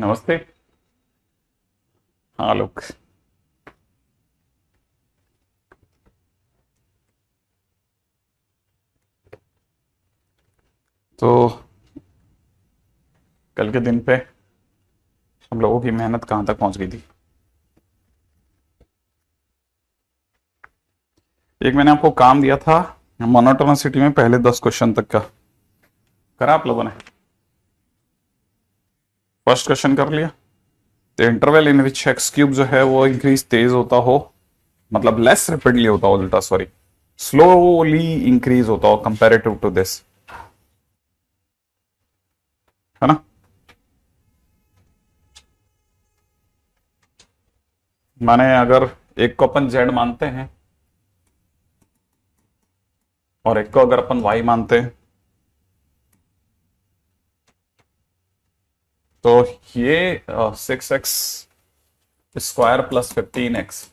नमस्ते। हाँ लोग। तो कल के दिन पे हम लोगों की मेहनत कहाँ तक पहुंच गई थी। एक मैंने आपको काम दिया था मोनोटोनिसिटी में पहले 10 क्वेश्चन तक का करा आप लोगों ने। फर्स्ट क्वेश्चन कर लिया। The interval in which x cube जो है वो इंक्रीज तेज होता हो, मतलब लेस रेपिडली होता हो, उल्टा सॉरी, स्लोली इंक्रीज होता हो कंपेरेटिव टू दिस, है ना। माने अगर एक को अपन जेड मानते हैं और एक को अगर अपन वाई मानते हैं तो ये 6x square plus 15x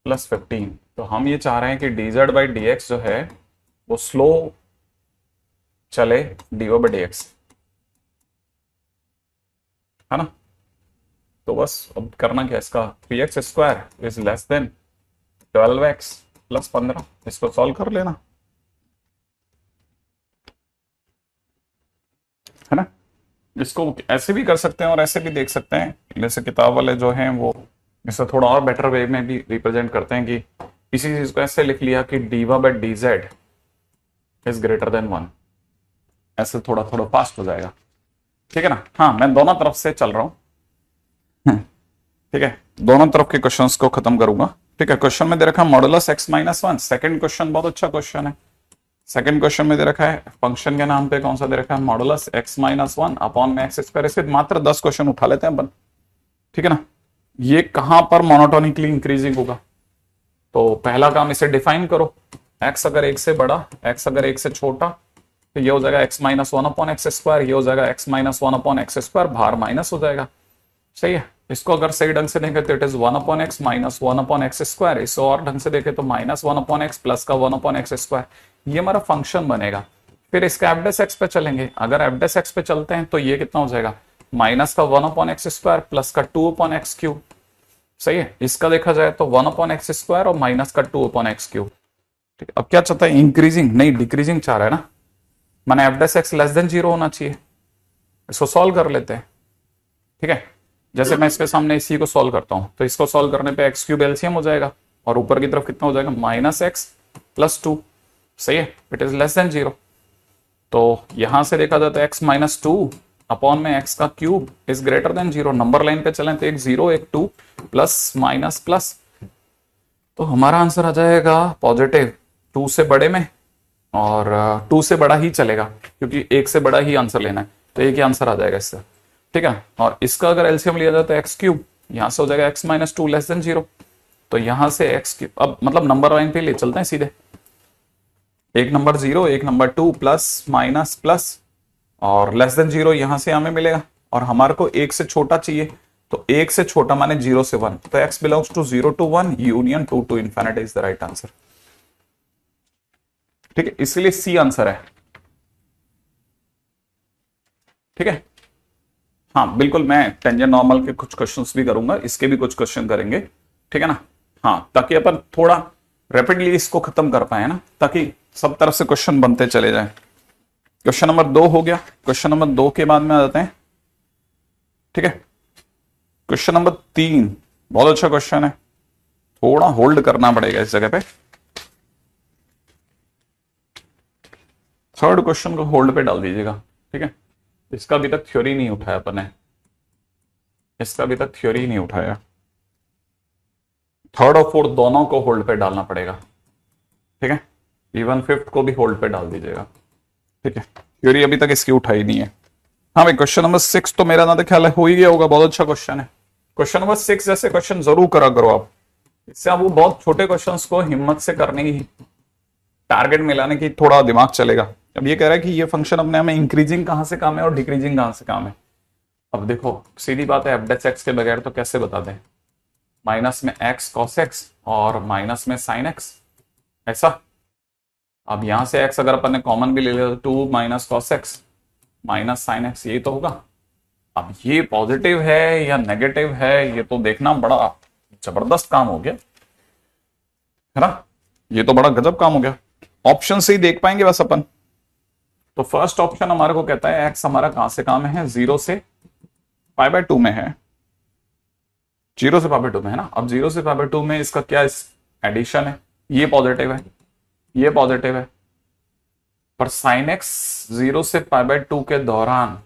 plus 15, तो हम ये चाह रहे हैं कि dz बाई डी एक्स जो है वो स्लो चले dy बाई डी एक्स, है ना। तो बस अब करना क्या, इसका 3x square is less then 12x plus 15, इसको सॉल्व कर लेना, है ना। इसको ऐसे भी कर सकते हैं और ऐसे भी देख सकते हैं, जैसे किताब वाले जो हैं वो इसे थोड़ा और बेटर वे में भी रिप्रेजेंट करते हैं कि इसी चीज को ऐसे लिख लिया कि d y by d z is greater than 1, ऐसे थोड़ा थोड़ा फास्ट हो जाएगा, ठीक है ना। हाँ, मैं दोनों तरफ से चल रहा हूं, ठीक है, दोनों तरफ के क्वेश्चंस को खत्म करूंगा, ठीक है। क्वेश्चन में दे रखा है modulus x minus 1, second question बहुत अच्छा क्वेश्चन है। सेकंड क्वेश्चन में दे रखा है फंक्शन के नाम पे कौन सा दे रखा है, मॉडुलस x माइनस 1 अपॉन में एक्स स्क्वायर। इसके मात्र 10 क्वेश्चन उठा लेते हैं अपन, ठीक है ना। ये कहां पर मोनोटोनिकली इंक्रीजिंग होगा, तो पहला काम इसे डिफाइन करो, x अगर एक से बड़ा, x अगर एक से छोटा, तो ये हो जाएगा x minus 1 upon x square, ये हो जाएगा x minus 1 upon x square, बाहर माइनस हो जाएगा, सही है। इसको अगर सही ढंग से देखें तो it is 1 upon x minus 1 upon x square, इसको और ढंग से देखें तो माइनस 1 अपॉन एक्स प्लस का 1 अपॉन एक्स स्क्वायर, ये हमारा फंक्शन बनेगा। फिर इसका एफ डेस एक्स पे चलेंगे, अगर एफ डेस एक्स पे चलते हैं तो ये कितना हो जाएगा, माइनस का 1 अपॉन एक्स स्क्वायर प्लस का 2 अपॉन एक्स क्यूब, सही है। इसका देखा जाए तो 1 अपॉन एक्स स्क्वायर और माइनस का 2 अपॉन एक्स क्यूब, ठीक है। अब क्या चाहता है, इंक्रीजिंग नहीं डिक्रीजिंग चाह रहा है ना, माने एफ डेस एक्स लेस देन 0 होना चाहिए। इसको सॉल्व कर लेते हैं, ठीक है। जैसे मैं इसके सामने इसी को सॉल्व करता हूं तो इसको सॉल्व करने पे एक्स क्यूब एलसीएम हो जाएगा और ऊपर की तरफ कितना हो जाएगा, माइनस एक्स प्लस 2, सही है, इट इज लेस देन 0। तो यहां से देखा जाता है एक्स माइनस 2 अपॉन में एक्स का cube is greater than 0। Number line पे चलें तो एक 0 एक 2 प्लस माइनस प्लस, तो हमारा आंसर आ जाएगा पॉजिटिव 2 से बड़े में, और 2 से बड़ा ही चलेगा क्योंकि एक से बड़ा ही आंसर लेना है, तो एक ही आंसर आ जाएगा इससे, ठीक है। और इसका अगर एलसीएम लिया जाए तो एक्स क्यूब यहां से हो जाएगा एक्स माइनस 2 लेस देन 0, तो यहां से एक्स क्यूब, अब मतलब नंबर लाइन पे ले चलते हैं सीधे, एक नंबर 0 एक नंबर 2 प्लस माइनस प्लस और लेस देन 0 यहां से हमें मिलेगा, और हमारे को एक से छोटा चाहिए, तो एक से छोटा माने 0 से 1, तो x belongs to 0 to 1 union 2 to infinity is the right answer, ठीक है। इसलिए सी आंसर है, ठीक है। हाँ बिल्कुल, मैं टेंजेंट नॉर्मल के कुछ क्वेश्चंस भी करूंगा, इसके भी कुछ क्वेश्चन करेंगे, ठीक है ना। हाँ, ताकि अपन थोड़ा रैपिडली इसको खत्म कर पाए ना, ताकि सब तरफ से क्वेश्चन बनते चले जाएं। क्वेश्चन नंबर 2 हो गया, क्वेश्चन नंबर 2 के बाद में आ जाते हैं, ठीक है। क्वेश्चन नंबर 3 बहुत अच्छा क्वेश्चन है, थोड़ा होल्ड करना पड़ेगा इस जगह पे, थर्ड क्वेश्चन को होल्ड पे डाल दीजिएगा, ठीक है। इसका अभी तक थ्योरी नहीं उठाया अपन ने, इसका अभी तक थ्योरी नहीं उठाया, थर्ड और फोर्थ दोनों को होल्ड पे डालना पड़ेगा, ठीक है। इवन फिफ्थ को भी होल्ड पे डाल दीजिएगा, ठीक है। थ्योरी अभी तक इसकी उठाई नहीं है। हाँ भाई, क्वेश्चन नंबर 6 तो मेरा ना तो ख्याल है हो ही गया होगा, बहुत अच्छा क्वेश्चन है। क्वेश्चन नंबर 6 जैसे क्वेश्चन जरूर करा करो आप, इससे आप वो बहुत छोटे क्वेश्चंस को हिम्मत से करने की, टारगेट मिलाने की थोड़ा दिमाग चलेगा। अब ये कह रहा है कि ये फंक्शन अपने में इंक्रीजिंग कहां से काम है और डिक्रीजिंग कहां से काम है। अब देखो सीधी बात है, एफ डेस एक्स के बगैर तो कैसे बता दें, माइनस में एक्स कॉस एक्स और माइनस में साइन एक्स, ऐसा। अब यहां से एक्स अगर अपन ने कॉमन भी ले लिया तो 2 minus cos x minus sine x, यही तो होगा। अब ये पॉजिटिव है या नेगेटिव है, ये तो देखना बड़ा जबरदस्त काम हो गया, है ना। ये तो बड़ा गजब काम हो गया। ऑप्शन से ही देख पाएंगे बस अपन। तो फर्स्ट ऑप्शन हमारे को कहता है एक्स हमारा कहां से कहां में है, 0 से π/2 में है, 0 से π/2 में है ना। अब 0 से π/2 में इसका क्या एडिशन है, ये पॉजिटिव है, ये पॉजिटिव है, पर साइन एक्स 0 से π/2 के दौरान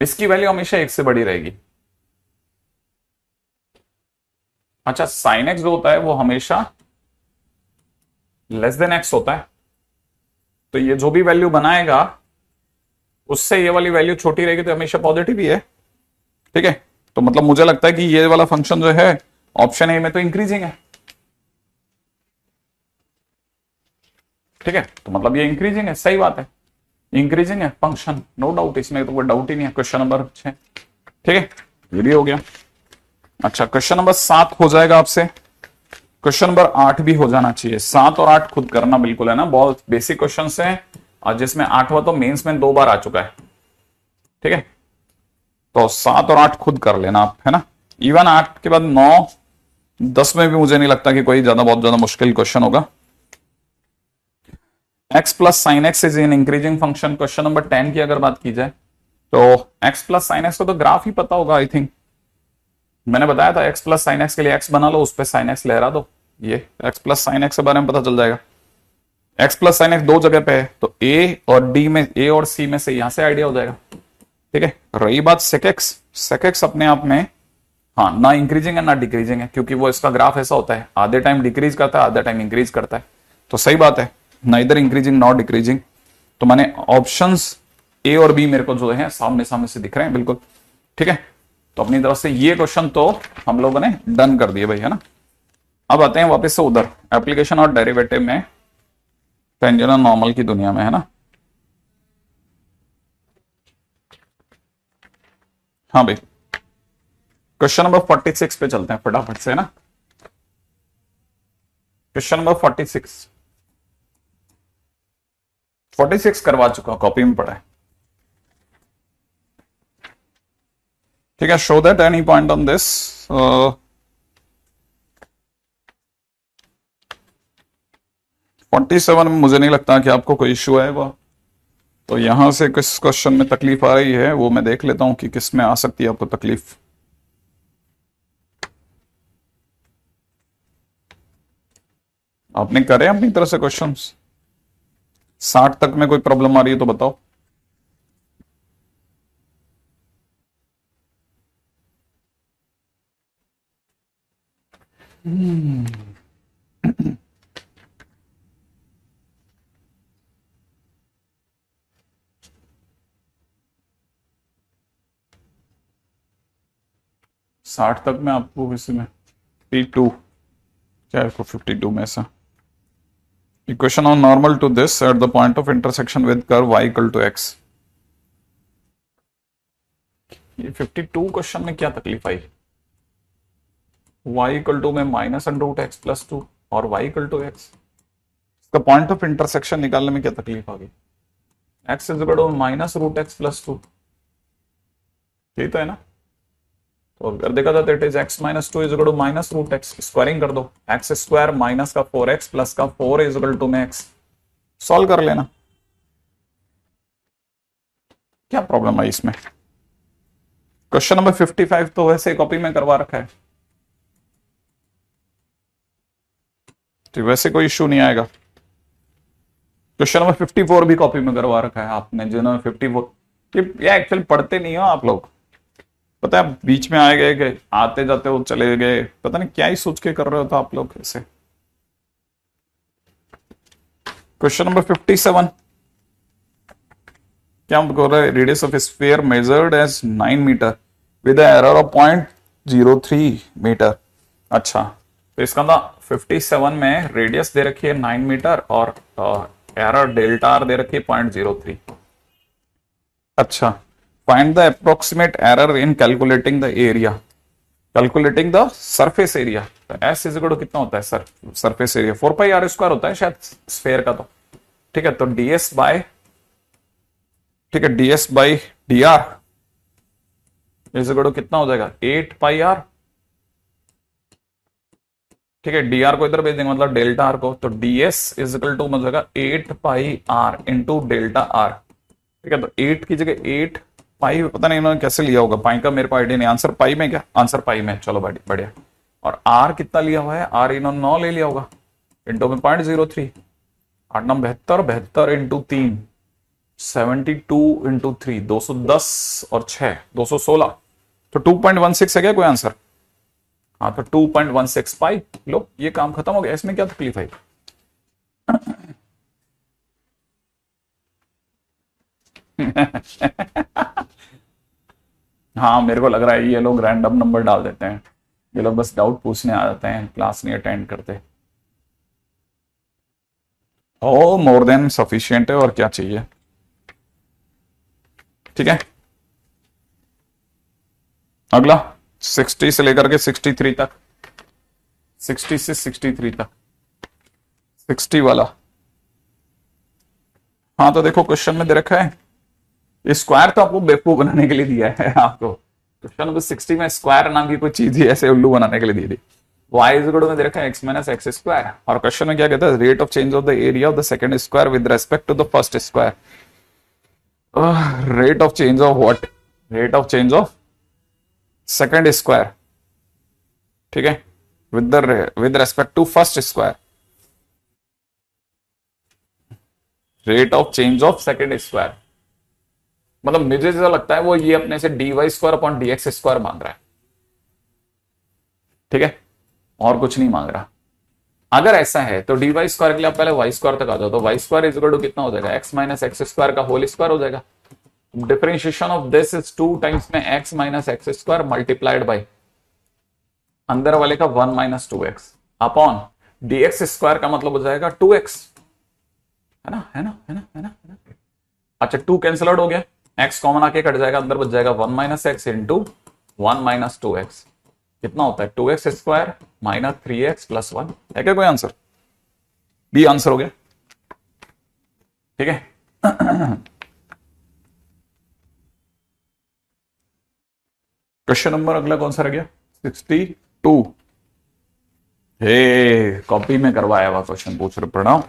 इसकी वैल्यू हमेशा 1 से बड़ी रहेगी। अच्छा, साइन एक्स जो होता है वो हमेशा लेस देन एक्स होता है, तो ये जो भी वैल्यू बनाएगा उससे ये वाली वैल्यू छोटी रहेगी, तो हमेशा पॉजिटिव ही है। ठीक है, तो मतलब मुझे लगता है कि ये वाला फंक्शन जो है ऑप्शन ए में तो इंक्रीजिंग है। ठीक है, तो मतलब ये इंक्रीजिंग है, सही बात है, इंक्रीजिंग है फंक्शन, नो डाउट, इसमें तो कोई डाउट ही नहीं है। क्वेश्चन नंबर 6, ठीक है, ये भी हो गया। अच्छा, क्वेश्चन नंबर 7 हो जाएगा आपसे, क्वेश्चन नंबर 8 भी हो जाना चाहिए। 7 और 8 खुद करना बिल्कुल, है ना, बहुत बेसिक क्वेश्चन है, और जिसमें 8वां तो मेंस में 2 बार आ चुका है। ठीक है, तो 7 और 8 खुद कर लेना आप, है ना। इवन 8 के बाद 9 10 में भी मुझे नहीं लगता कि कोई बहुत ज्यादा मुश्किल क्वेश्चन होगा। x plus sign x is in increasing function. Question number 10 की अगर बात की जाए तो x प्लस साइन एक्स को तो ग्राफ ही पता होगा, आई थिंक मैंने बताया था। x प्लस साइन एक्स के लिए x बना लो, उस पर साइन एक्स लहरा दो, ये x प्लस साइन एक्स के बारे में पता चल जाएगा। x प्लस साइन एक्स 2 जगह पे है, तो a और d में, a और c में से यहां से आइडिया हो जाएगा। ठीक है, रही बात सेक एक्स अपने आप में हाँ ना इंक्रीजिंग है ना डिक्रीजिंग है, क्योंकि वो इसका ग्राफ ऐसा होता है, आधे टाइम डिक्रीज करता है आधे टाइम इंक्रीज करता है, तो सही बात है, ना इधर इंक्रीजिंग नॉट डिक्रीजिंग। तो मैंने ऑप्शंस ए और बी मेरे को जो है सामने सामने से दिख रहे हैं बिल्कुल। ठीक है, तो अपनी तरफ से ये क्वेश्चन तो हम लोगों ने डन कर दिए भाई, है ना। अब आते हैं वापस से उधर एप्लीकेशन और डेरिवेटिव में, टेंजेंट और नॉर्मल की दुनिया में, है ना। हाँ भाई, क्वेश्चन नंबर 46 पे चलते हैं फटाफट से, है ना। क्वेश्चन नंबर 46 करवा चुका, कॉपी में पढ़ा है। ठीक है, show that any point on this. 47 में मुझे नहीं लगता कि आपको कोई इश्यू आएगा, तो यहां से किस क्वेश्चन में तकलीफ आ रही है वो मैं देख लेता हूं कि किस में आ सकती है आपको तकलीफ। आपने करे अपनी तरह से क्वेश्चंस, 60 तक में कोई प्रॉब्लम आ रही है तो बताओ। साठ तक में आपको किसी में P2 क्या है, 52 में ऐसा equation on normal to this at the point of intersection with curve y equal to x। ये 52 क्वेश्चन में क्या तकलीफ आई, y इक्वल टू में -√x+2 और y इक्वल टू x, इसका पॉइंट ऑफ इंटरसेक्शन निकालने में क्या तकलीफ आ गई। x is equal to -√x+2, यही तो है ना। तो अगर देखा जाए it is x - 2 is equal to -√x, squaring कर दो, x स्क्वायर माइनस का 4x प्लस का 4 इज इक्वल टू में x, सॉल्व कर लेना, क्या प्रॉब्लम है इसमें। क्वेश्चन नंबर 55 तो वैसे कॉपी में करवा रखा है, तो वैसे कोई इश्यू नहीं आएगा। क्वेश्चन नंबर 54 भी कॉपी में करवा रखा है आपने, जिन्होंने 54 ये एक्चुअली पढ़ते नहीं हो आप लोग, पता है बीच में आए गए, आते जाते वो चले गए, पता नहीं क्या ही सोच के कर रहे हो तो आप लोग ऐसे। क्वेश्चन नंबर 57 क्या बोल रहा है, radius of sphere measured as 9 metre with error of 0.03 metre. अच्छा, तो इसका ना 57 में रेडियस दे रखी है 9 मीटर और एरर डेल्टा आर दे रखी है 0.03। अच्छा, find the approximate error in calculating the area, calculating the surface area. तो एस इज इक्वल टू कितना होता है सर, सरफेस एरिया 4πr² होता है शायद स्फेयर का, तो ठीक है, तो ds बाय, ठीक है, ds by dr is equal to कितना हो जाएगा 8 पाई आर। ठीक है, डी आर को इधर भेज देंगे मतलब डेल्टा आर को, तो d s is equal to हो जाएगा 8 pi r into delta r. ठीक है, तो 8 की जगह 8 पाई, पता नहीं इन्होंने कैसे लिया होगा, पाई का मेरे को आइडिया नहीं। आंसर पाई में क्या, आंसर पाई में, चलो बढ़िया। और आर कितना लिया हुआ है, आर इन्होंने 9 ले लिया होगा, इंटू में 0.03, 8 9 72, 72 इंटू 3 72 इंटू 3 210 और 6 216, तो 2.16 है क्या कोई आंसर? हाँ, तो 2.16 पाई। लो ये काम खत्म हो गया, इसमें क्या तकलीफ है? हाँ, मेरे को लग रहा है ये लोग रैंडम नंबर डाल देते हैं, ये लोग बस डाउट पूछने आ जाते हैं, क्लास नहीं अटेंड करते। ओ मोर देन सफिशियंट है, और क्या चाहिए। ठीक है, अगला 60 से लेकर के 63 तक, 60 से 63 तक, 60 वाला। हाँ, तो देखो क्वेश्चन में दे रखा है, स्क्वायर तो आपको बेवकूफ बनाने के लिए दिया है आपको, क्वेश्चन नंबर 60 में स्क्वायर नाम की कोई चीज ही ऐसे उल्लू बनाने के लिए दी थी। y इज इक्वल टू में दे रखा है x माइनस एक्स स्क्वायर, और क्वेश्चन में क्या कहता है, rate of change of the area of the second square with respect to the first square. Rate of change of what, rate of change of second square. ठीक है, with respect to first square, rate of change of second square. मतलब मुझे ऐसा लगता है वो ये अपने से dy square upon dx square मांग रहा है। ठीक है, और कुछ नहीं मांग रहा। अगर ऐसा है तो dy स्क्वायर के लिए आप पहले y स्क्वायर तक आ जाओ, तो y square is equal to कितना हो जाएगा, x माइनस एक्स स्क्वायर का होल स्क्वायर हो जाएगा। Differentiation of this is 2 times में x minus x square multiplied by अंदर वाले का 1 minus 2x upon dx square का मतलब हो जाएगा 2x, है ना, है ना, है ना, है ना, है ना। अच्छा, 2 कैंसिल आउट हो गया, x कॉमन आके कट जाएगा, अंदर बच जाएगा 1 minus x into 1 minus 2x, कितना होता है 2x square minus 3x plus 1। है क्या कोई आंसर? बी आंसर हो गया। ठीक है, क्वेश्चन नंबर अगला कौन सा रह गया, 62। हे, कॉपी में करवाया हुआ क्वेश्चन पूछ रहे, प्रणव।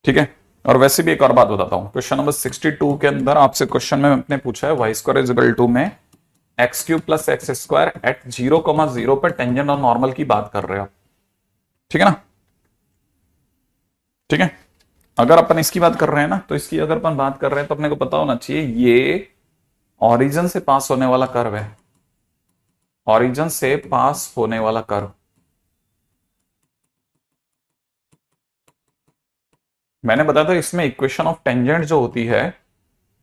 ठीक है, और वैसे भी एक और बात बताता हूं, क्वेश्चन नंबर 62 के अंदर आपसे क्वेश्चन में अपने पूछा है y square is equal to में x cube plus x square at 0,0 पर टेंजेंट और नॉर्मल की बात कर रहे हो। ठीक है ना, ठीक है। अगर अपन इसकी बात कर रहे हैं ना, तो इसकी अगर अपन बात कर रहे हैं तो अपने को पता होना चाहिए ये ओरिजिन से पास होने वाला कर्व है, ओरिजिन से पास होने वाला कर्व। मैंने बताया था इसमें इक्वेशन ऑफ टेंजेंट जो होती है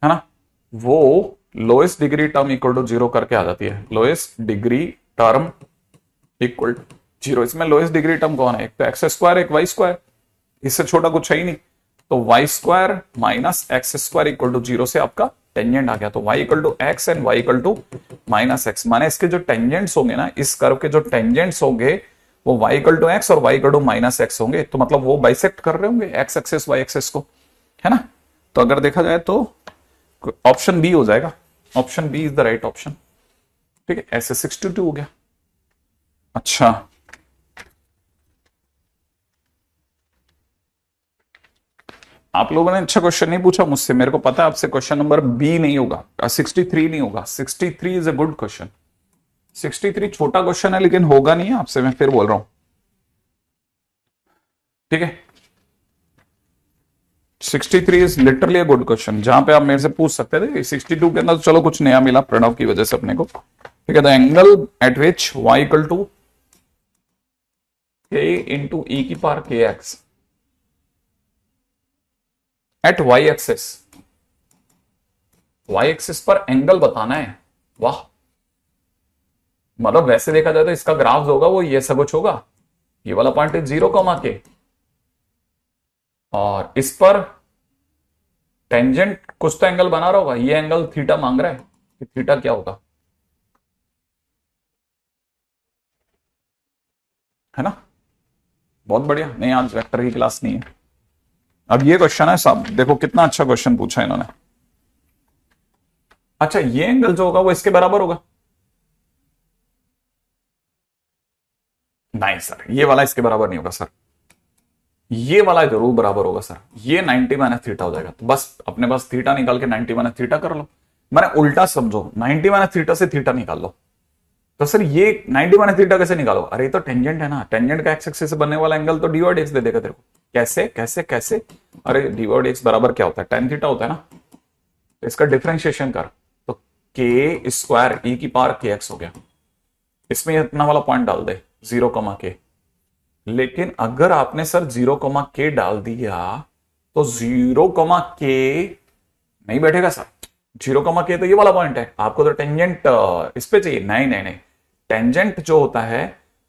ना, वो lowest degree term equal to 0 करके आ जाती है, lowest degree term equal to 0। इसमें लोएस्ट डिग्री टर्म कौन है, एक तो एक्स स्क्वायर एक वाई स्क्वायर, इससे छोटा कुछ है ही नहीं। तो y square minus x square equal to 0 से आपका टेंजेंट आ गया, तो y equal to x and y equal to minus x. माने इसके जो टेंजेंट्स होंगे ना, इस कर्व के जो टेंजेंट्स होंगे वो y इक्वल टू एक्स और y equal to minus x होंगे, तो मतलब वो बाइसेक्ट कर रहे होंगे एक्स एक्सेस वाई एक्सेस को, है ना। तो अगर देखा जाए तो ऑप्शन बी हो जाएगा, option b is the right option. ठीक है, ऐसे 62 हो गया। अच्छा, आप लोगों ने अच्छा क्वेश्चन नहीं पूछा मुझसे, मेरे को पता है आपसे क्वेश्चन नंबर बी नहीं होगा, 63 नहीं होगा। 63 इज अ गुड क्वेश्चन, 63 छोटा क्वेश्चन है लेकिन होगा नहीं, आपसे मैं फिर बोल रहा हूं। ठीक है, 63 is literally a good question, जहां पे आप मेरे से पूछ सकते थे। 62 के अंदर तो चलो कुछ नया मिला प्रणव की वजह से अपने को। ठीक है, the angle at which y equal to k into e की पावर के x at y axis, y axis पर एंगल बताना है। वाह, मतलब वैसे देखा जाए तो इसका ग्राफ होगा वो ये सब कुछ होगा, ये वाला पॉइंट है 0 के, और इस पर टेंजेंट कुछ तो एंगल बना रहा होगा, ये एंगल थीटा मांग रहा है कि थीटा क्या होगा, है ना। बहुत बढ़िया। नहीं, आज वेक्टर की क्लास नहीं है। अब ये क्वेश्चन है साहब, देखो कितना अच्छा क्वेश्चन पूछा इन्होंने। अच्छा, ये एंगल जो होगा वो इसके बराबर होगा? नहीं सर, ये वाला इसके बराबर नहीं होगा सर, ये वाला जरूर बराबर होगा सर। ये 90 माइनस थीटा हो जाएगा। तो बस अपने पास थीटा निकाल के 90 माइनस थीटा कर लो। मैंने उल्टा समझो, 90 माइनस थीटा से थीटा निकाल लो। तो सर ये 90 माइनस थीटा कैसे निकालो? अरे ये तो टेंजेंट है ना, टेंजेंट का एक्स एक्सिस से बनने वाला एंगल तो डी एक्स दे देगा तेरे को। कैसे कैसे कैसे? अरे डी एक्स बराबर क्या होता है? टेन थीटा होता है ना। तो इसका डिफरेंशिएशन कर, तो के स्क्वायर ई की पावर के एक्स हो गया। इसमें इतना वाला पॉइंट डाल दे, 0, लेकिन अगर आपने सर 0, डाल दिया तो 0, नहीं बैठेगा सर। 0, तो ये वाला पॉइंट है, आपको तो टेंजेंट इस पे चाहिए। नहीं नहीं नहीं, टेंजेंट जो होता है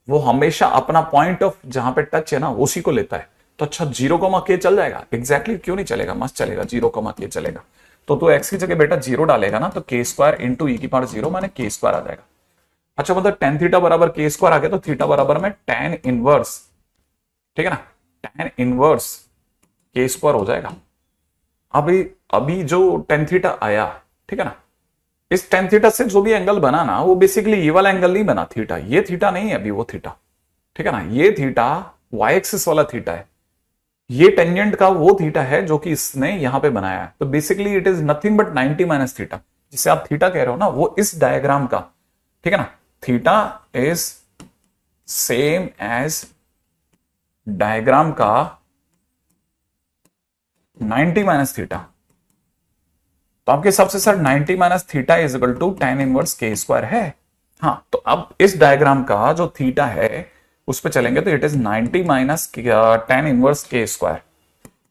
वो हमेशा अपना पॉइंट ऑफ जहां पे टच है ना उसी को लेता है। तो अच्छा 0, चल जाएगा? एग्जैक्टली क्यों नहीं चलेगा, मस्त चलेगा, 0, चलेगा। तो तू एक्स की जगह बेटा 0 डालेगा ना, तो के स्क्वायर इंटू ई की पावर 0 माने के स्क्वायर आ जाएगा। अच्छा मतलब टेन थीटा बराबर के स्क्वायर आ गया, तो थीटा बराबर में टेन इनवर्स, ठीक है ना, टेन इनवर्स के स्क्वायर हो जाएगा। अभी अभी जो टेन थीटा आया, ठीक है ना, इस टेन थीटा से जो भी एंगल बना ना वो बेसिकली ये वाला एंगल नहीं बना, थीटा, ये थीटा नहीं है अभी वो थीटा, ठीक है ना, ये थीटा वाई एक्सिस वाला थीटा है। ये टेंजेंट का वो थीटा है जो कि इसने यहां पे बनाया है। तो basically it is nothing but 90 minus theta, जिसे आप थीटा कह रहे हो ना, वो इस डायग्राम का, ठीक है ना, theta is same as diagram का 90 माइनस थीटा। तो आपके हिसाब से sir 90 minus theta is equal to tan inverse k square है। हाँ, तो अब इस डायग्राम का जो थीटा है उस पे चलेंगे तो it is 90 minus tan inverse k square.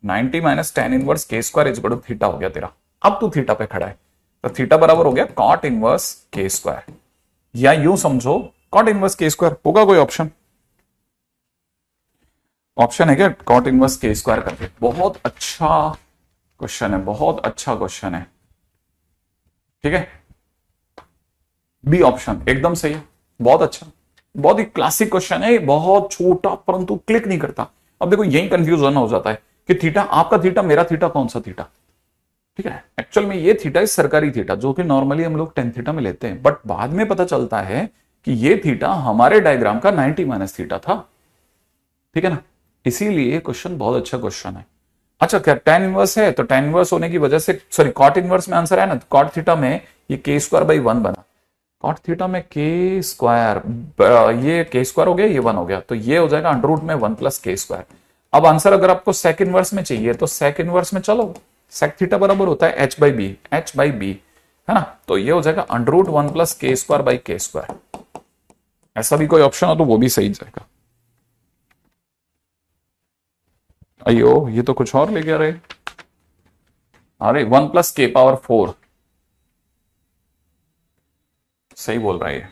90 minus tan inverse k square is equal to theta हो गया तेरा। अब तू थीटा पे खड़ा है, तो थीटा बराबर हो गया कॉट इनवर्स के स्क्वायर, या यूं समझो कॉट इनवर्स के स्क्वायर। होगा कोई ऑप्शन? ऑप्शन है क्या कॉट इनवर्स के स्क्वायर करके? बहुत अच्छा क्वेश्चन है, बहुत अच्छा क्वेश्चन है, ठीक है। बी ऑप्शन एकदम सही है, बहुत अच्छा, बहुत ही क्लासिक क्वेश्चन है, बहुत छोटा परंतु क्लिक नहीं करता। अब देखो यही कंफ्यूजन हो जाता है कि थीटा आपका थीटा मेरा थीटा कौन सा थीटा, ठीक है। एक्चुअल में ये थीटा इस सरकारी थीटा जो कि नॉर्मली हम लोग टेन थीटा में लेते हैं, बट बाद में पता चलता है कि ये थीटा हमारे डायग्राम का 90 माइनस थीटा था, ठीक है ना। इसीलिए क्वेश्चन बहुत अच्छा क्वेश्चन है। अच्छा क्या टेन इनवर्स है, तो टेन इनवर्स होने की वजह से, सॉरी कॉट इनवर्स में आंसर है ना, तो कॉट थीटा में ये के स्क्वायर बाई 1 बना, कॉट थीटा में के स्क्वायर, ये के स्क्वायर हो गया, ये 1 हो गया, तो ये हो जाएगा अंडर रूट में 1 प्लस के स्क्वायर। अब आंसर अगर आपको सेक इनवर्स में चाहिए तो सेक इनवर्स में चलो, सेक थीटा बराबर होता है एच बाई बी, है ना, तो ये हो जाएगा अंडर रूट 1 प्लस के स्क्वायर बाई के स्क्वायर। ऐसा भी कोई ऑप्शन हो तो वो भी सही जाएगा। अयो ये तो कुछ और ले गया रे, अरे 1 प्लस के पावर 4, सही बोल रहा है ये,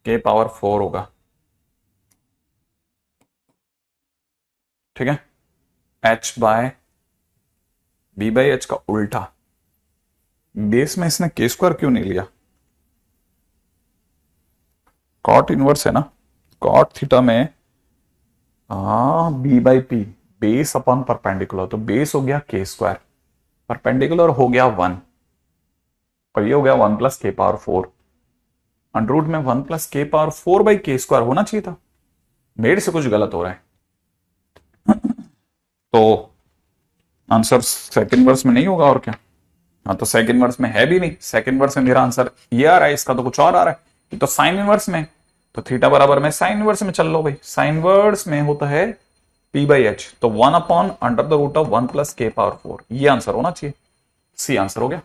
के पावर 4 होगा, ठीक है। H by b by h का उल्टा, बेस में इसने के स्क्वायर क्यों नहीं लिया? कॉट इनवर्स है ना, कॉट थीटा में b by p, base upon perpendicular, तो बेस हो गया के स्क्वायर, परपेंडिकुलर हो गया 1, और ये हो गया 1 plus k power 4, under root में 1 प्लस के पावर 4 बाई के स्क्वायर होना चाहिए था। मेरे से कुछ गलत हो रहा है। तो आंसर सेकंड वर्स में नहीं होगा और क्या? हाँ, तो सेकंड वर्स में है भी नहीं, सेकंड वर्स में मेरा आंसर ये आ रहा है, इसका तो कुछ और आ रहा है, ये तो साइन इनवर्स में, तो थीटा बराबर में साइन इनवर्स में चल लो भाई। साइन इनवर्स में होता है पी बाई एच, तो 1 upon under the root of 1 plus k power 4, ये आंसर होना चाहिए, सी आंसर हो गया।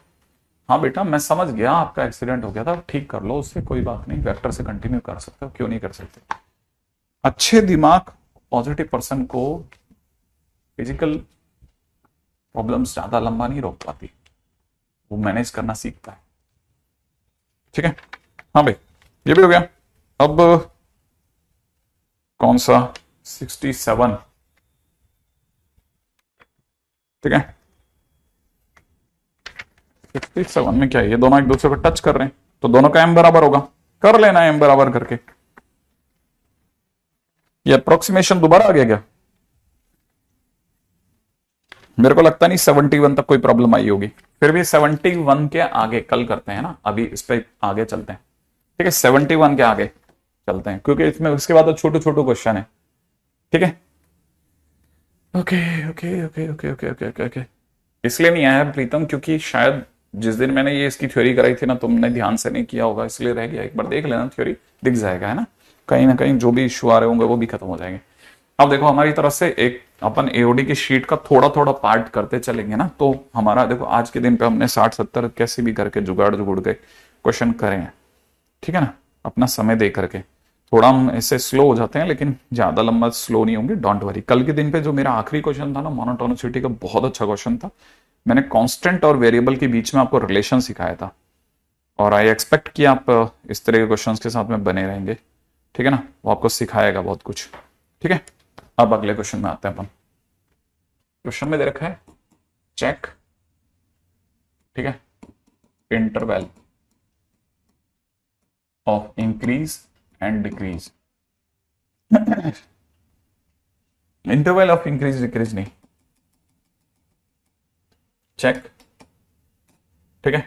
हाँ बेटा मैं समझ गया, आपका एक्सीडेंट हो गया था, ठीक कर लो उससे, कोई बात नहीं, वेक्टर से कंटिन्यू कर सकते हो, क्यों नहीं कर सकते। अच्छे दिमाग पॉजिटिव पर्सन को फिजिकल प्रॉब्लम्स ज्यादा लंबा नहीं रोक पाती, वो मैनेज करना सीखता है, ठीक है। हाँ भाई ये भी हो गया। अब कौन सा 67, ठीक है। 67 में क्या है, ये दोनों एक दूसरे को टच कर रहे हैं, तो दोनों का एम बराबर होगा, कर लेना एम बराबर करके। ये अप्रोक्सीमेशन दोबारा आ गया क्या? मेरे को लगता नहीं 71 तक कोई प्रॉब्लम आई होगी। फिर भी 71 के आगे कल करते हैं ना, अभी इस पे आगे चलते हैं। ठीक है, 71 के आगे चलते हैं क्योंकि इसमें उसके बाद तो छोटे छोटे क्वेश्चन है। ठीक है, okay okay okay okay okay okay okay okay. इसलिए नहीं आया प्रीतम क्योंकि शायद जिस दिन मैंने ये इसकी थ्योरी कराई थी ना, तुमने ध्यान से नहीं किया होगा, इसलिए रह गया। एक बार देख लेना, थ्योरी दिख जाएगा, है ना कहीं जो भी इश्यू आ रहे होंगे वो भी खत्म हो जाएंगे। अब देखो हमारी तरफ से एक अपन एओडी की शीट का थोड़ा थोड़ा पार्ट करते चलेंगे ना, तो हमारा देखो आज के दिन पे हमने 60-70 कैसे भी करके जुगाड़ जुगुड़ के क्वेश्चन करे हैं। ठीक है ना, अपना समय दे करके थोड़ा हम ऐसे स्लो हो जाते हैं, लेकिन ज्यादा लंबा स्लो नहीं होंगे, डोंट वरी। कल के दिन पे जो मेरा आखिरी क्वेश्चन था ना, मोनोटोनिसिटी का, बहुत अच्छा क्वेश्चन था। मैंने कांस्टेंट और वेरिएबल के बीच में आपको रिलेशन सिखाया था, और आई एक्सपेक्ट कि आप इस तरह के क्वेश्चंस के साथ में बने रहेंगे। ठीक है ना, वो आपको सिखाएगा बहुत कुछ। ठीक है, अब अगले क्वेश्चन में आते हैं अपन। क्वेश्चन में दे रखा है चेक, ठीक है, interval of increase and decrease. Interval of increase decrease नहीं, चेक। ठीक है,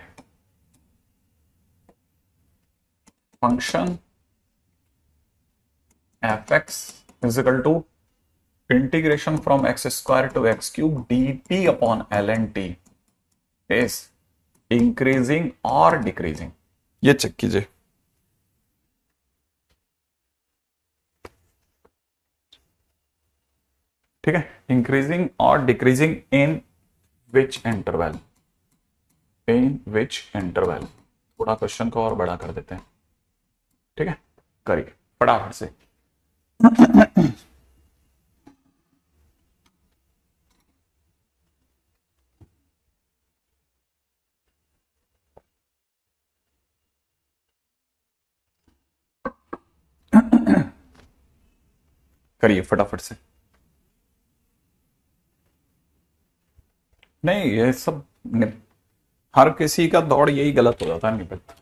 function f x is equal to integration from x square to x cube dt upon l n t is increasing और decreasing. ये check कीजिए। ठीक है, increasing और decreasing in which interval, in which interval. थोड़ा question को और बड़ा कर देते हैं। ठीक है, करिए फटाफट से। करिए फटाफट से। नहीं, ये सब हर किसी का दौड़ यही गलत हो जाता है निपित।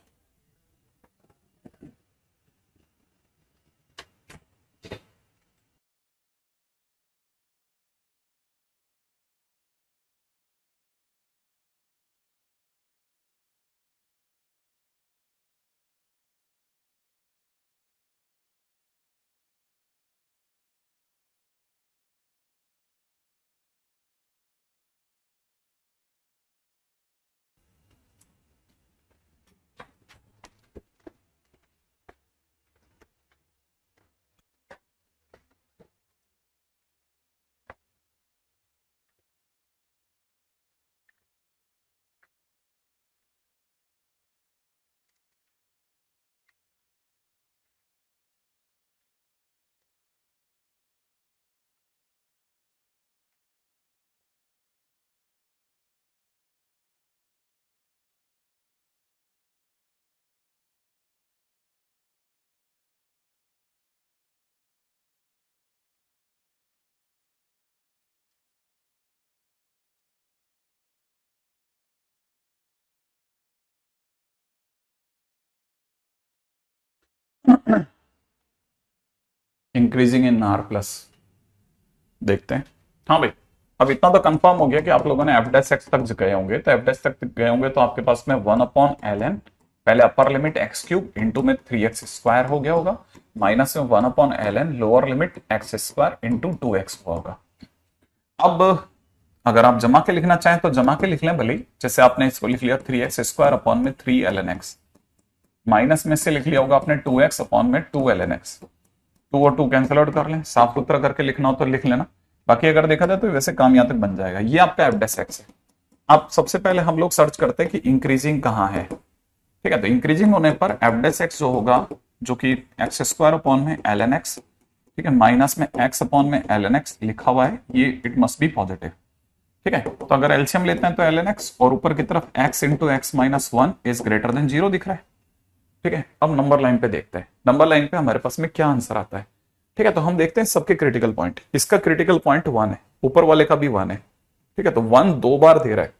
इंक्रीजिंग इन आर प्लस देखते हैं। हाँ भाई, अब इतना तो कंफर्म हो गया कि आप लोगों ने एफ डैश एक्स तक गए होंगे, तो एफ डैश तक गए होंगे तो आपके पास में 1 अपॉन एल एन, पहले upper limit x cube into में 3x स्क्वायर हो गया होगा, माइनस में 1 upon l n lower limit x square into 2x होगा। अब अगर आप जमा के लिखना चाहें तो जमा के लिख लें भले, जैसे आपने इसको लिख लिया 3x स्क्वायर अपॉन में 3 ln x, माइनस में से लिख लिया होगा आपने 2x अपॉन में 2 ln x। 2 और 2 कैंसिल आउट कर लें, साफ सुथरा करके लिखना हो तो लिख लेना, बाकी अगर देखा जाए तो वैसे काम यहाँ तक बन जाएगा। ये आपका एफ डैश एक्स है। अब सबसे पहले हम लोग सर्च करते हैं कि इंक्रीजिंग कहाँ है। ठीक है, तो इंक्रीजिंग होने पर एफ डैश एक्स जो होगा, जो कि एक्स स्क्वायर अपॉन में ln x, ठीक है, माइनस में x अपॉन में ln x लिखा हुआ है, ये इट मस्ट बी पॉजिटिव। ठीक है, तो अगर एलसीएम लेते हैं तो ln x और ऊपर की तरफ x into x minus 1 is greater than 0 दिख रहा है। ठीक है, अब नंबर लाइन पे देखते हैं, नंबर लाइन पे हमारे पास में क्या आंसर आता है। ठीक है, तो हम देखते हैं सबके क्रिटिकल पॉइंट। इसका क्रिटिकल पॉइंट 1 है, ऊपर वाले का भी 1 है। ठीक है, तो 1 2 बार दे रहा है,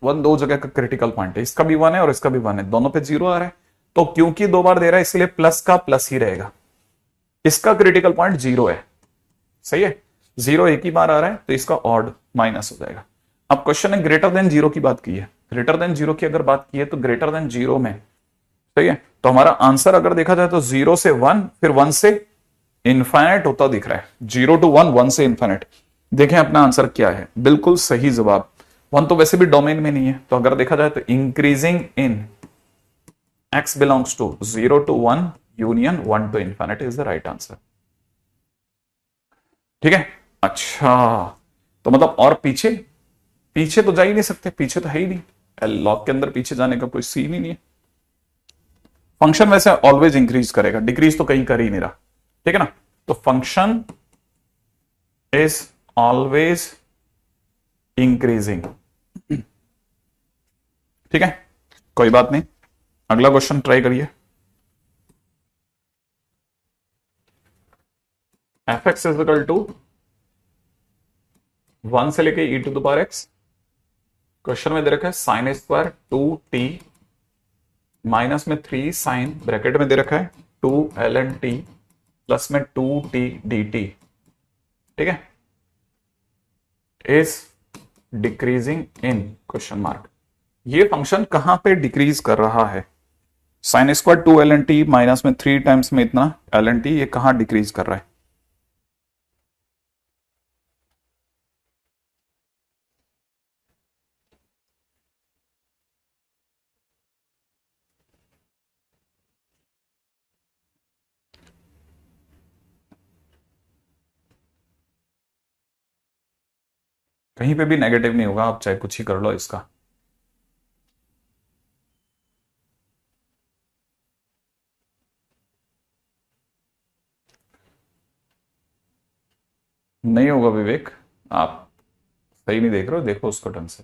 1 2 जगह का क्रिटिकल पॉइंट है, इसका भी 1 है और इसका भी 1 है, दोनों पे 0 आ रहा है। तो क्योंकि 2 बार दे रहा है इसलिए प्लस का प्लस ही रहेगा। इसका क्रिटिकल पॉइंट 0 है, सही है, 0 एक ही बार आ रहा है तो इसका ऑड माइनस हो जाएगा। अब क्वेश्चन है ग्रेटर देन 0 की बात की है, ग्रेटर देन 0 की अगर बात की है तो ग्रेटर देन 0 में, सही है, तो हमारा आंसर अगर देखा जाए तो 0 से 1 फिर 1 से इनफाइनाइट होता दिख रहा है, 0 to 1, 1 से इनफाइनाइट। देखें अपना आंसर क्या है, बिल्कुल सही जवाब। 1 तो वैसे भी डोमेन में नहीं है, तो अगर देखा जाए तो increasing in x belongs to 0 to 1 union 1 to infinite is the right answer. ठीक है, अच्छा तो मतलब और पीछे, पीछे तो जा ही नहीं सकते, पीछे तो है ही नहीं, लॉग के अंदर पीछे जाने का कोई सीन ही नहीं है। फंक्शन वैसे ऑलवेज इंक्रीज करेगा, डिक्रीज तो कहीं कर ही नहीं रहा, ठीक है ना, तो फंक्शन इज ऑलवेज इंक्रीजिंग। ठीक है, कोई बात नहीं, अगला क्वेश्चन ट्राई करिए। F x is equal to 1 से लेके e to the power x, question में दे रखा है साइन स्क्वायर 2t माइनस में 3 साइन, ब्रैकेट में दे रखा है 2ln t प्लस में 2t dt, ठीक है, is decreasing in question mark. ये फंक्शन कहां पे डिक्रीज कर रहा है, sign square 2ln t minus में 3 टाइम्स में इतना ln t, ये कहां डिक्रीज कर रहा है? कहीं पे भी नेगेटिव नहीं होगा, आप चाहे कुछ ही कर लो इसका। नहीं होगा विवेक, आप सही नहीं देख रहे हो, देखो उसको ढंग से।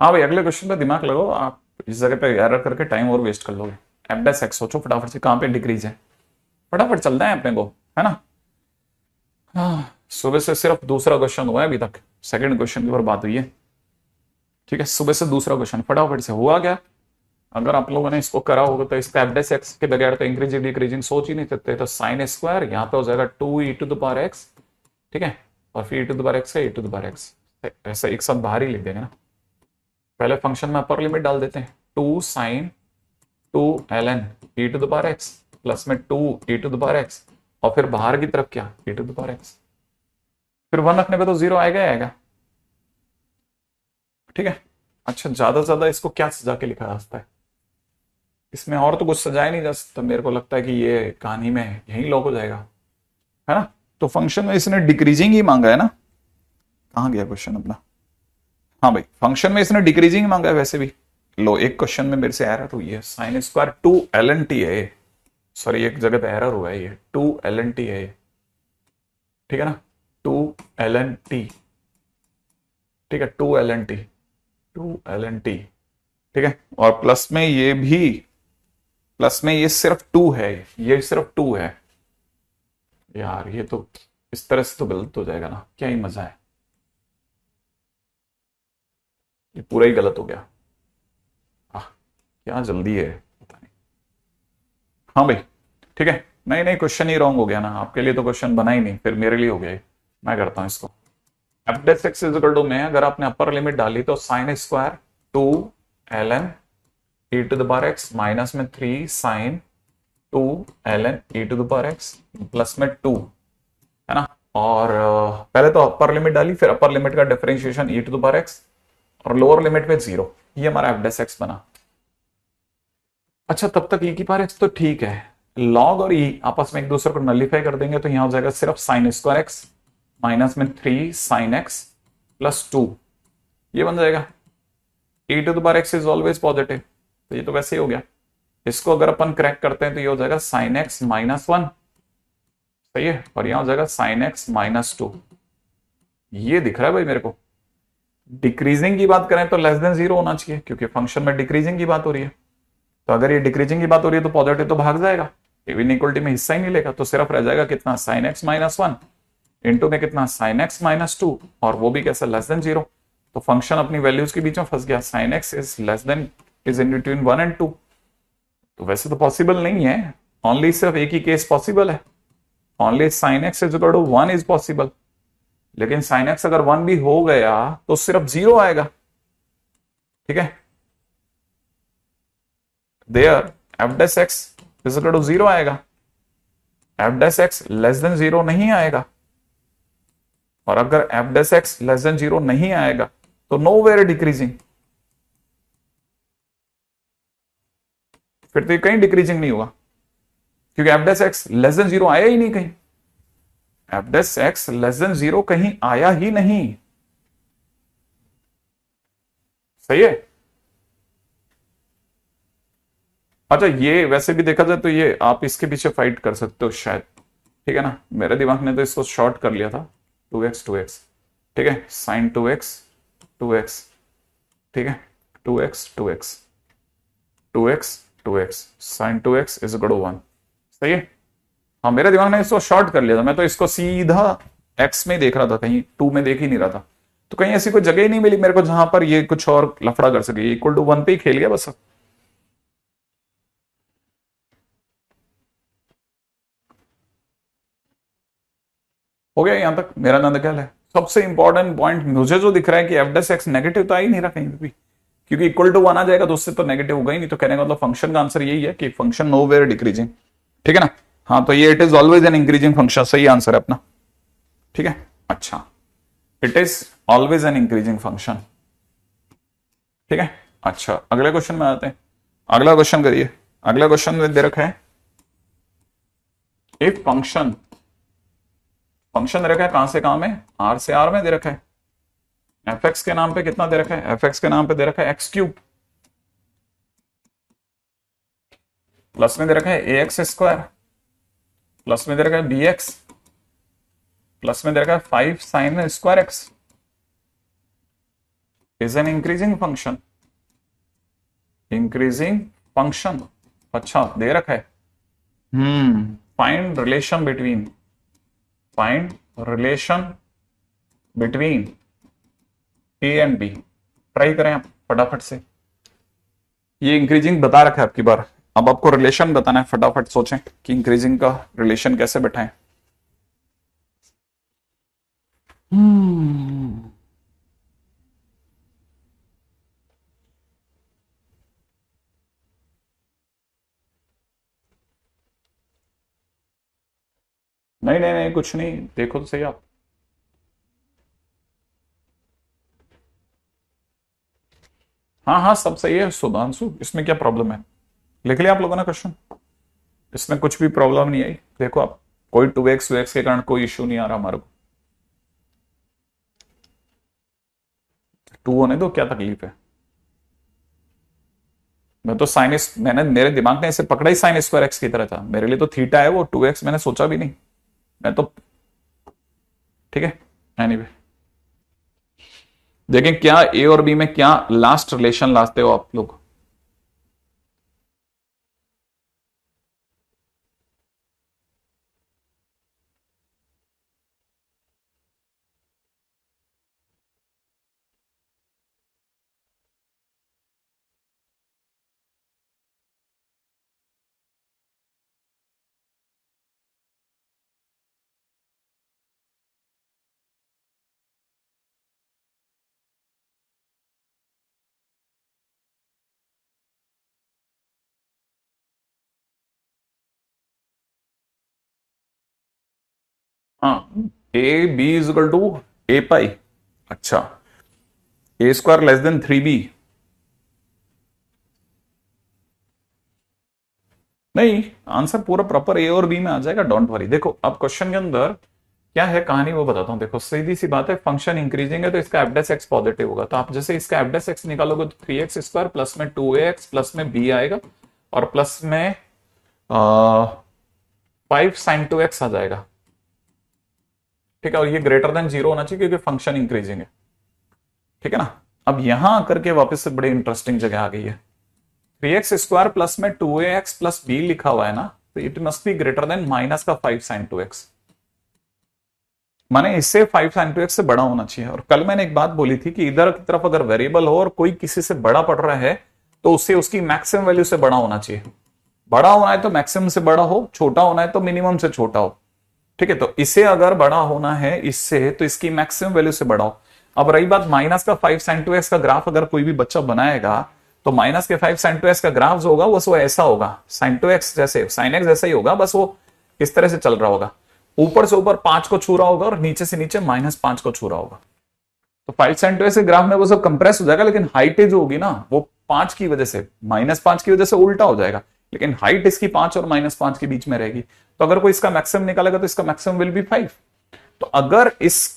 हाँ भाई, अगले क्वेश्चन पे दिमाग लगाओ, आप इस जगह पे एरर करके टाइम और वेस्ट कर लोगे। एफ डैश एक्स सोचो फटाफट से, कहां पे डिक्रीज है, फटाफट चलना है अपने को, है ना। हाँ, सुबह से सिर्फ दूसरा क्वेश्चन हुआ है अभी तक, सेकंड क्वेश्चन की ऊपर बात हुई है, ठीक है, सुबह से दूसरा क्वेश्चन फटाफट से हुआ क्या। अगर आप लोगों ने इसको करा होगा तो इसका एफ डैश एक्स के बगैर तो इंक्रीजिंग डिक्रीजिंग सोच ही नहीं सकते, तो साइन स्क्वायर यहाँ पे हो जाएगा 2e to the power x, ठीक है, और फिर e to the power x का e to the power x, ऐसा एक साथ बाहर ही लिख देंगे ना। पहले फंक्शन में अपर लिमिट डाल देते हैं, 2 sine 2ln e to the power x plus में 2e to the power x, और फिर बाहर की तरफ क्या e to the power x, फिर 1 रखने पे तो 0 आएगा आएगा, ठीक है। अच्छा, ज्यादा से ज्यादा इसको क्या सजा के लिखा जा सकता है, इसमें और तो कुछ सजाया नहीं जा सकता, मेरे को लगता है कि ये कहानी में यही लॉक हो जाएगा, है ना। तो फंक्शन में इसने डिक्रीजिंग ही मांगा है ना, कहां गया क्वेश्चन अपना, हाँ भाई, फंक्शन में इसने डिक्रीजिंग मांगा है वैसे भी। लो, एक क्वेश्चन में मेरे से एरर हुई है, साइन स्क्वायर 2ln t है, सॉरी एक जगह पे एरर हुआ है, ये 2ln t है, ठीक है ना, 2ln t, ठीक है, 2ln t, 2ln t, ठीक है, और प्लस में ये भी, प्लस में ये सिर्फ 2 है, ये सिर्फ 2 है यार, ये तो इस तरह से तो गलत हो जाएगा ना, क्या ही मजा है, ये पूरा ही गलत हो गया। क्या जल्दी है पता नहीं। हाँ भाई, ठीक है, नहीं नहीं, क्वेश्चन ही रॉन्ग हो गया ना, आपके लिए तो क्वेश्चन बना ही नहीं, फिर मेरे लिए हो गया ही। मैं करता हूं इसको, f dash x is equal to में अगर आपने अपर लिमिट डाली तो sine square 2ln e to the power x minus में 3 sine 2ln e to the power x plus में 2, है ना, और पहले तो अपर लिमिट डाली, फिर अपर लिमिट का differentiation e to the power x, और लोअर लिमिट पे 0, ये हमारा एफ डैश एक्स बना। अच्छा, तब तक e की पावर एक्स तो ठीक है, लॉग और e आपस में एक दूसरे को नलीफाई कर देंगे तो यहां हो जाएगा सिर्फ साइन स्क्वायर एक्स माइनस में 3 साइन एक्स प्लस 2, ये बन जाएगा। e to the power x is always positive, तो ये तो वैसे ही हो गया। इसको अगर अपन क्रैक करते हैं तो ये हो जाएगा साइन एक्स माइनस 1, सही है, और यहां हो जाएगा साइन एक्स माइनस 2, ये दिख रहा है भाई मेरे को। डिक्रीजिंग की बात करें तो लेस देन 0 होना चाहिए, क्योंकि फंक्शन में डिक्रीजिंग की बात हो रही है, तो अगर ये डिक्रीजिंग की बात हो रही है तो पॉजिटिव तो भाग जाएगा, इनइक्वलिटी में हिस्सा ही नहीं लेगा, तो सिर्फ रह जाएगा कितना, साइन एक्स माइनस 1 इंटू में कितना, साइन एक्स माइनस 2, और वो भी कैसा, लेस देन 0। तो फंक्शन अपनी वैल्यूज के बीच में फंस गया, sign x is less then, is in between 1 and 2, तो वैसे तो पॉसिबल नहीं है, ओनली सिर्फ एक ही केस पॉसिबल है, only sine x is equal to 1 is possible, लेकिन साइन एक्स अगर 1 भी हो गया तो सिर्फ 0 आएगा, ठीक है। There f dash x is equal to 0 आएगा, f dash x less than 0 नहीं आएगा। और अगर f dash x less than 0 नहीं आएगा तो नो वेयर डिक्रीजिंग, फिर तो कहीं डिक्रीजिंग नहीं होगा, क्योंकि F dash x less than 0 आया ही नहीं कहीं, F dash x less than 0 कहीं आया ही नहीं, सही है। अच्छा, ये वैसे भी देखा जाए तो ये आप इसके पीछे फाइट कर सकते हो शायद, ठीक है ना। मेरे दिमाग ने तो इसको शॉर्ट कर लिया था, 2x 2x, ठीक है, साइन 2x 2x, ठीक है, 2x 2x 2x 2x sign 2x is equal to 1, सही है। हाँ, मेरे दिमाग ने इसको शॉर्ट कर लिया था, मैं तो इसको सीधा x में देख रहा था, कहीं 2 में देख ही नहीं रहा था, तो कहीं ऐसी कोई जगह ही नहीं मिली मेरे को जहां पर ये कुछ और लफड़ा कर सके, इक्वल टू 1 पे ही खेल गया बस। हो गया यहां तक मेरा नंद ख्याल है। सबसे इंपॉर्टेंट पॉइंट मुझे जो दिख रहा है कि एफ डैश एक्स नेगेटिव तो आ ही नहीं रहा कहीं भी, क्योंकि इक्वल टू 1 आ जाएगा तो उससे तो नेगेटिव होगा ही नहीं, तो कहने का मतलब फंक्शन का आंसर यही है कि फंक्शन नो वेयर डिक्रीजिंग, ठीक है ना। हाँ, तो ये it is always an increasing function, सही आंसर है अपना, ठीक है। अच्छा, it is always an increasing function, ठीक है। अच्छा, अगले क्वेश्चन में आते हैं। अगला क्वेश्चन करिए। अगला क्वेश्चन में दे रखा है, इफ फंक्शन फंक्शन दे रखा है कहां से कहां में, आर से आर में दे रखा है। एफ एक्स के नाम पे कितना दे रखा है, एफ एक्स के नाम पे दे रखा है एक्स क्यूब, प्लस में दे रखा है ए एक्स स्क्वायर, प्लस में दे रखा है बी एक्स, प्लस में दे रखा है 5 sine square x is an increasing function, increasing function. अच्छा, दे रखा है find relation between, find relation between A and b. Try करें आप फटाफट से, ये इंक्रीजिंग बता रखा है आपकी बार, अब आपको रिलेशन बताना है, फटाफट सोचें कि इंक्रीजिंग का रिलेशन कैसे बैठाएं। नहीं नहीं नहीं, कुछ नहीं, देखो तो सही आप। हाँ हाँ, सब सही है सुधांशु, इसमें क्या प्रॉब्लम है, लिख लिया आप लोगों ने क्वेश्चन, इसमें कुछ भी प्रॉब्लम नहीं आई। देखो आप, कोई 2x 2x के कारण कोई इश्यू नहीं आ रहा हमारे को, 2 होने दो, क्या तकलीफ है। मैं तो मैंने, मेरे दिमाग ने इसे पकड़ा ही साइन स्क्वायर एक्स की तरह था, मेरे लिए तो थीटा है वो, 2x मैंने सोचा भी नहीं, मैं तो, ठीक है। एनीवे, देखें क्या ए और बी में क्या लास्ट रिलेशन लाते हो आप लोग। हाँ, a b is equal to a pi. अच्छा, a square less than 3b, नहीं, आंसर पूरा प्रॉपर ए और बी में आ जाएगा, डोंट वरी। देखो अब क्वेश्चन के अंदर क्या है कहानी वो बताता हूं। देखो सीधी सी बात है, फंक्शन इंक्रीजिंग है तो इसका एफ डैश एक्स पॉजिटिव होगा, तो आप जैसे इसका एफ डैश एक्स निकालोगे तो 3x स्क्वायर प्लस में 2ax प्लस में b आएगा, और प्लस में 5 साइन 2x आ जाएगा, ठीक है। और ये ग्रेटर देन 0 होना चाहिए क्योंकि फंक्शन इंक्रीजिंग है, ठीक है ना। अब यहां आकर के वापस से बड़ी इंटरेस्टिंग जगह आ गई है, 3x स्क्वायर प्लस में 2ax प्लस b लिखा हुआ है ना, तो it must be greater than minus का 5 साइन 2x, माने इससे 5 साइन 2x से बड़ा होना चाहिए। और कल मैंने एक बात बोली थी कि इधर की तरफ अगर वेरिएबल हो और कोई किसी से बड़ा पड़ रहा है तो उससे उसकी मैक्सिमम वैल्यू से बड़ा होना चाहिए, बड़ा होना है तो मैक्सिमम से बड़ा हो, छोटा होना है तो मिनिमम से छोटा हो। ठीक है, तो इसे अगर बड़ा होना है इससे, तो इसकी मैक्सिमम वैल्यू से बढ़ाओ। अब रही बात माइनस का 5 sin 2x का ग्राफ अगर कोई भी बच्चा बनाएगा, तो माइनस के 5 sin 2x का ग्राफ जो होगा बस वो ऐसा होगा, sin 2x जैसे sin x जैसा ही होगा, बस वो इस तरह से चल रहा होगा, ऊपर से ऊपर 5 को छू रहा होगा और नीचे से नीचे -5 को छू रहा होगा। तो 5 sin 2x के ग्राफ में वो सब कंप्रेस हो जाएगा, लेकिन हाइट जो होगी ना वो 5 की वजह से, -5 की वजह से उल्टा हो जाएगा, लेकिन हाइट इसकी 5 और -5 के बीच में रहेगी। तो अगर कोई इसका मैक्सिमम निकालेगा तो इसका मैक्सिमम विल बी 5। तो अगर इस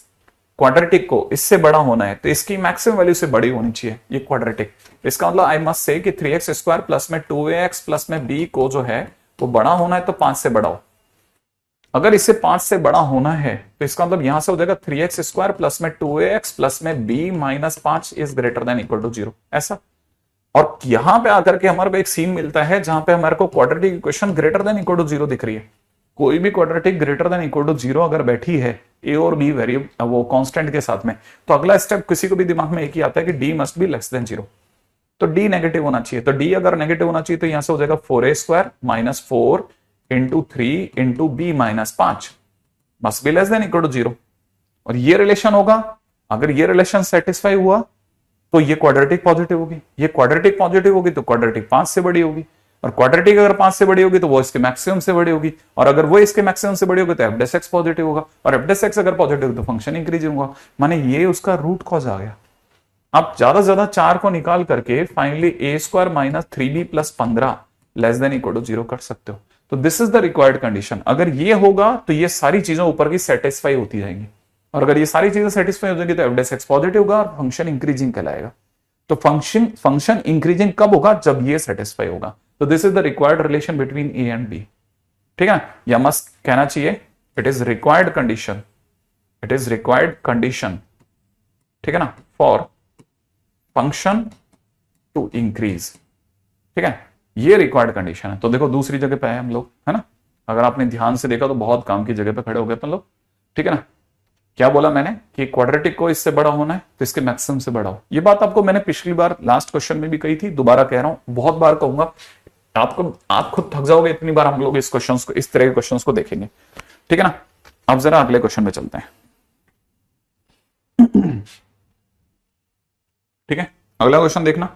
क्वाड्रेटिक को इससे बड़ा होना है तो इसकी मैक्सिमम वैल्यू से बड़ी होनी चाहिए ये क्वाड्रेटिक। इसका मतलब आई मस्ट से कि 3x स्क्वायर प्लस में 2ax प्लस में b को जो है वो बड़ा होना है तो 5 से बढ़ाओ। अगर इसे 5 से बड़ा होना है तो इसका मतलब यहां से हो जाएगा 3x स्क्वायर प्लस में 2ax प्लस में b -5 is greater than equal to 0, ऐसा। और यहां पे आकर के हमारे को एक सीन मिलता है जहां पे हमारे को quadratic equation greater than equal to 0 दिख रही है। कोई भी quadratic greater than equal to 0 अगर बैठी है ए और बी वेरिएबल वो कांस्टेंट के साथ में, तो अगला स्टेप किसी को भी दिमाग में एक ही आता है कि D must be less than 0। तो डी नेगेटिव होना चाहिए। तो डी अगर नेगेटिव होना चाहिए तो यहां से हो जाएगा 4a square -4 into 3 into b -5 must be less than equal to 0। और ये रिलेशन होगा, अगर ये रिलेशन सेटिस्फाई हुआ तो ये क्वाड्रेटिक पॉजिटिव होगी, ये क्वाड्रेटिक पॉजिटिव होगी तो क्वाड्रेटिक 5 से बड़ी होगी, और क्वाड्रेटिक अगर 5 से बड़ी होगी तो वो इसके मैक्सिमम से बड़ी होगी, और अगर वो इसके मैक्सिमम से बड़ी होगी तो f' पॉजिटिव होगा, और f' अगर पॉजिटिव होगा तो फंक्शन इंक्रीज होगा। माने ये उसका रूट कॉज आ गया। आप ज्यादा से ज्यादा 4 को निकाल करके finally a square -3b plus 15 less than equal to 0 कर सकते हो। तो this is the required condition. अगर ये होगा तो ये सारी चीजें ऊपर की सेटिस्फाई होती जाएंगी, और अगर ये सारी चीजें सेटिस्फाई हो जाएंगी तो f' पॉजिटिव होगा और फंक्शन इंक्रीजिंग कहलाएगा। तो फंक्शन इंक्रीजिंग कब होगा? जब ये सेटिस्फाई होगा। तो this is the required relation between A and B. ठीक है, या मस्ट कहना चाहिए it is required condition, it is required condition, ठीक है ना, फॉर फंक्शन टू इंक्रीज। ठीक है, ये रिक्वायर्ड कंडीशन है। तो देखो दूसरी जगह पे है हम लोग, है ना, अगर आपने ध्यान से देखा तो बहुत काम की जगह पे खड़े हो गए अपन लोग। ठीक है ना, क्या बोला मैंने कि क्वाड्रेटिक को इससे बड़ा होना है तो इसके मैक्सिमम से बढ़ाओ। ये बात आपको मैंने पिछली बार लास्ट क्वेश्चन में भी कही थी, दोबारा कह रहा हूं, बहुत बार कहूंगा, आपको आप खुद थक जाओगे इतनी बार हम लोग इस क्वेश्चन को, इस तरह के क्वेश्चन को देखेंगे। ठीक है ना, अब जरा अगले क्वेश्चन पे चलते हैं। ठीक है, अगला क्वेश्चन देखना,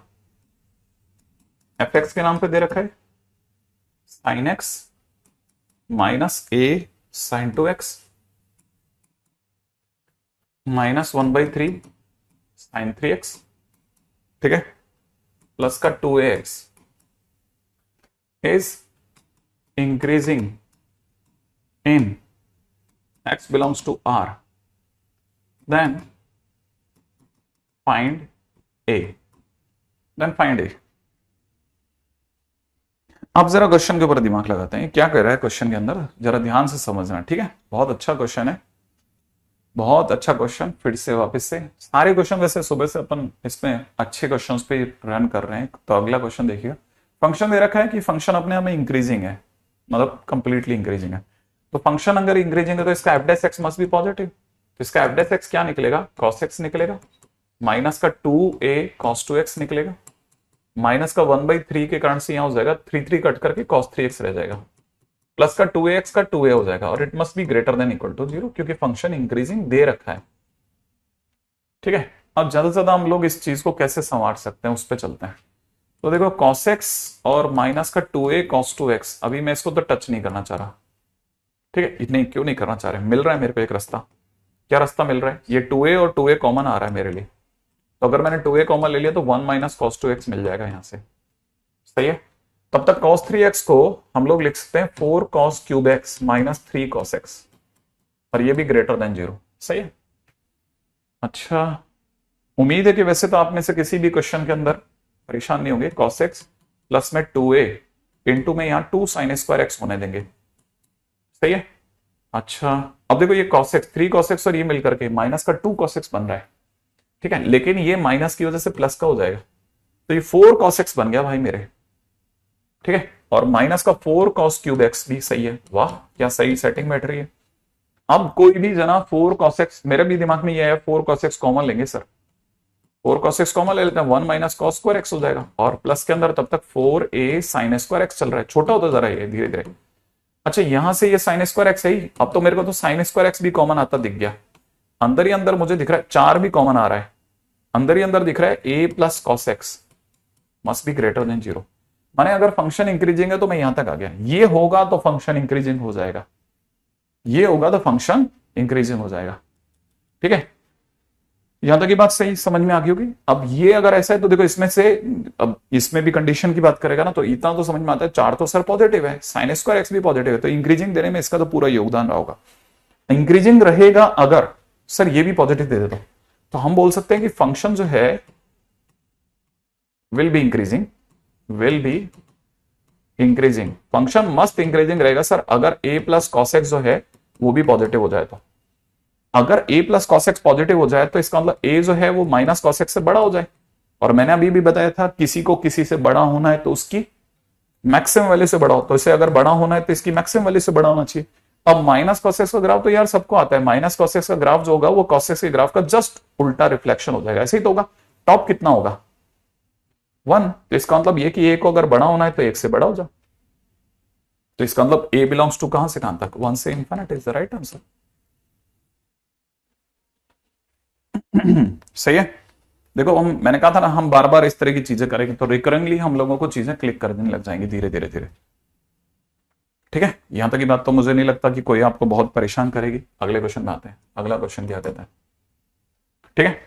एफ एक्स के नाम पे दे रखा है sine x -a sin 2x -1/3 sin 3x, ठीक है, प्लस का 2ax is increasing in x belongs to R, then find a, अब जरा क्वेश्चन के ऊपर दिमाग लगाते हैं, क्या कह रहा है क्वेश्चन के अंदर, जरा ध्यान से समझना। ठीक है, बहुत अच्छा क्वेश्चन है, बहुत अच्छा क्वेश्चन। फिर से वापस से सारे क्वेश्चन वैसे सुबह से अपन इसमें अच्छे क्वेश्चंस पे रन कर रहे हैं। तो अगला क्वेश्चन देखिएगा, फंक्शन दे रखा है कि फंक्शन अपने आप में इंक्रीजिंग है, मतलब कंप्लीटली इंक्रीजिंग है। तो फंक्शन अगर इंक्रीजिंग है तो इसका f' मस्ट बी पॉजिटिव। तो इसका f' क्या निकलेगा? cos x निकलेगा, माइनस का 2a cos 2x निकलेगा, माइनस का 1/3 के कारण से यहां हो जाएगा 3 कट करके cos 3x रह जाएगा, प्लस का 2ax का 2a हो जाएगा, और it must be greater than equal to 0 क्योंकि फंक्शन इंक्रीजिंग दे रखा है। ठीक है, अब ज्यादा से ज्यादा हम लोग इस चीज को कैसे संवार सकते हैं उस पर चलते हैं। तो देखो cos x और माइनस का 2a cos 2x, अभी मैं इसको तो टच नहीं करना चाह रहा। ठीक है, इतने क्यों नहीं करना चाह रहे, मिल रहा है मेरे को एक रास्ता। क्या रास्ता मिल रहा है? ये 2a और 2a कॉमन आ रहा है मेरे लिए, तो अगर मैंने 2a कॉमन ले लिया तो 1 - cos 2x मिल जाएगा यहां से। सही है, तब तक cos 3x को हम लोग लिख सकते हैं 4 cos cube x -3 cos x, और ये भी ग्रेटर देन 0। सही है, अच्छा, उम्मीद है कि वैसे तो आप में से किसी भी क्वेश्चन के अंदर परेशान नहीं होंगे। cos x प्लस में 2a इंटू में यहां 2 sin स्क्वायर x होने देंगे। सही है, अच्छा, अब देखो ये cos x 3 cos x और ये मिलकर के माइनस का 2 cos x बन रहा है। ठीक है, लेकिन ये माइनस की वजह से प्लस का हो जाएगा, तो ये 4 cos x बन गया भाई मेरे। ठीक है, और माइनस का 4 cos क्यूब x भी सही है। वाह, क्या सही सेटिंग बैठ रही है। अब कोई भी जना 4 cos x, मेरे भी दिमाग में ये है 4 cos x कॉमन लेंगे सर, 4 cos x कॉमन ले लेते हैं, 1 - cos स्क्वायर x हो जाएगा, और प्लस के अंदर तब तक 4a sin स्क्वायर x चल रहा है, छोटा होता जा रहा है ये धीरे धीरे। अच्छा यहां से ये साइन स्क्वायर एक्स है ही, अब तो मेरे को तो साइन स्क्वायर एक्स भी कॉमन आता दिख गया, अंदर ही अंदर मुझे दिख रहा है 4 भी कॉमन आ रहा है, अंदर ही अंदर दिख रहा है a plus cos x must be greater than 0। माने अगर फंक्शन इंक्रीजिंग है तो मैं यहां तक आ गया, ये होगा तो फंक्शन इंक्रीजिंग हो जाएगा, ये होगा तो फंक्शन इंक्रीजिंग हो जाएगा। ठीक है, यहां तक की बात सही समझ में आ गई होगी। अब ये अगर ऐसा है तो देखो इसमें से, अब इसमें भी कंडीशन की बात करेगा ना तो इतना तो समझ में आता है, 4 तो सर पॉजिटिव है, साइन स्क्वायर एक्स भी पॉजिटिव है, तो इंक्रीजिंग देने में इसका तो पूरा योगदान रहा होगा। इंक्रीजिंग रहेगा अगर सर ये भी पॉजिटिव दे देता तो हम बोल सकते हैं कि फंक्शन जो है will be increasing, function must increasing रहेगा सर अगर a प्लस कॉस एक्स जो है वो भी पॉजिटिव हो जाए तो। अगर a plus cos x positive हो जाए तो इसका मतलब a जो है वो माइनस कॉस एक्स से बड़ा हो जाए, और मैंने अभी भी बताया था किसी को किसी से बड़ा होना है तो उसकी मैक्सिमम वैल्यू से बड़ा हो, तो इसे अगर बड़ा होना है तो इसकी मैक्सिमम वैल्यू से बड़ा होना चाहिए। अब माइनस कॉस एक्स का ग्राफ तो यार सबको आता है, माइनस कॉस एक्स का ग्राफ जो होगा वो कॉस एक्स के ग्राफ का जस्ट उल्टा रिफ्लेक्शन हो जाएगा, ऐसे ही तो होगा। टॉप कितना होगा 1, तो इसका मतलब ये कि a को अगर बड़ा होना है तो 1 से बड़ा हो जाओ, तो इसका मतलब a बिलोंग्स टू कहां से कहां तक, 1 से infinity is the right answer. सही है। देखो हम, मैंने कहा था ना हम बार बार इस तरह की चीजें करेंगे तो रिकरिंगली हम लोगों को चीजें क्लिक करने लग जाएंगी धीरे धीरे धीरे। ठीक है, यहां तक की बात तो मुझे नहीं लगता कि कोई आपको बहुत परेशान करेगी। अगले क्वेश्चन में आते हैं, अगला क्वेश्चन क्या कहता है। ठीक है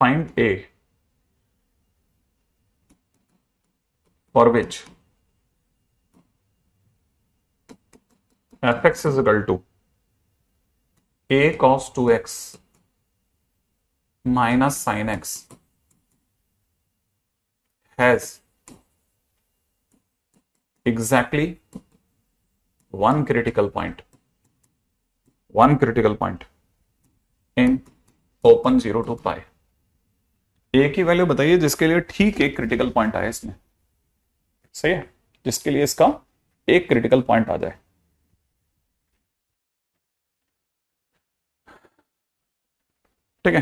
find a for which fx is equal to a cos 2x minus sin x has exactly one critical point in open 0 to pi। ए की वैल्यू बताइए जिसके लिए ठीक एक क्रिटिकल पॉइंट आए इसमें, सही है, जिसके लिए इसका एक क्रिटिकल पॉइंट आ जाए। ठीक है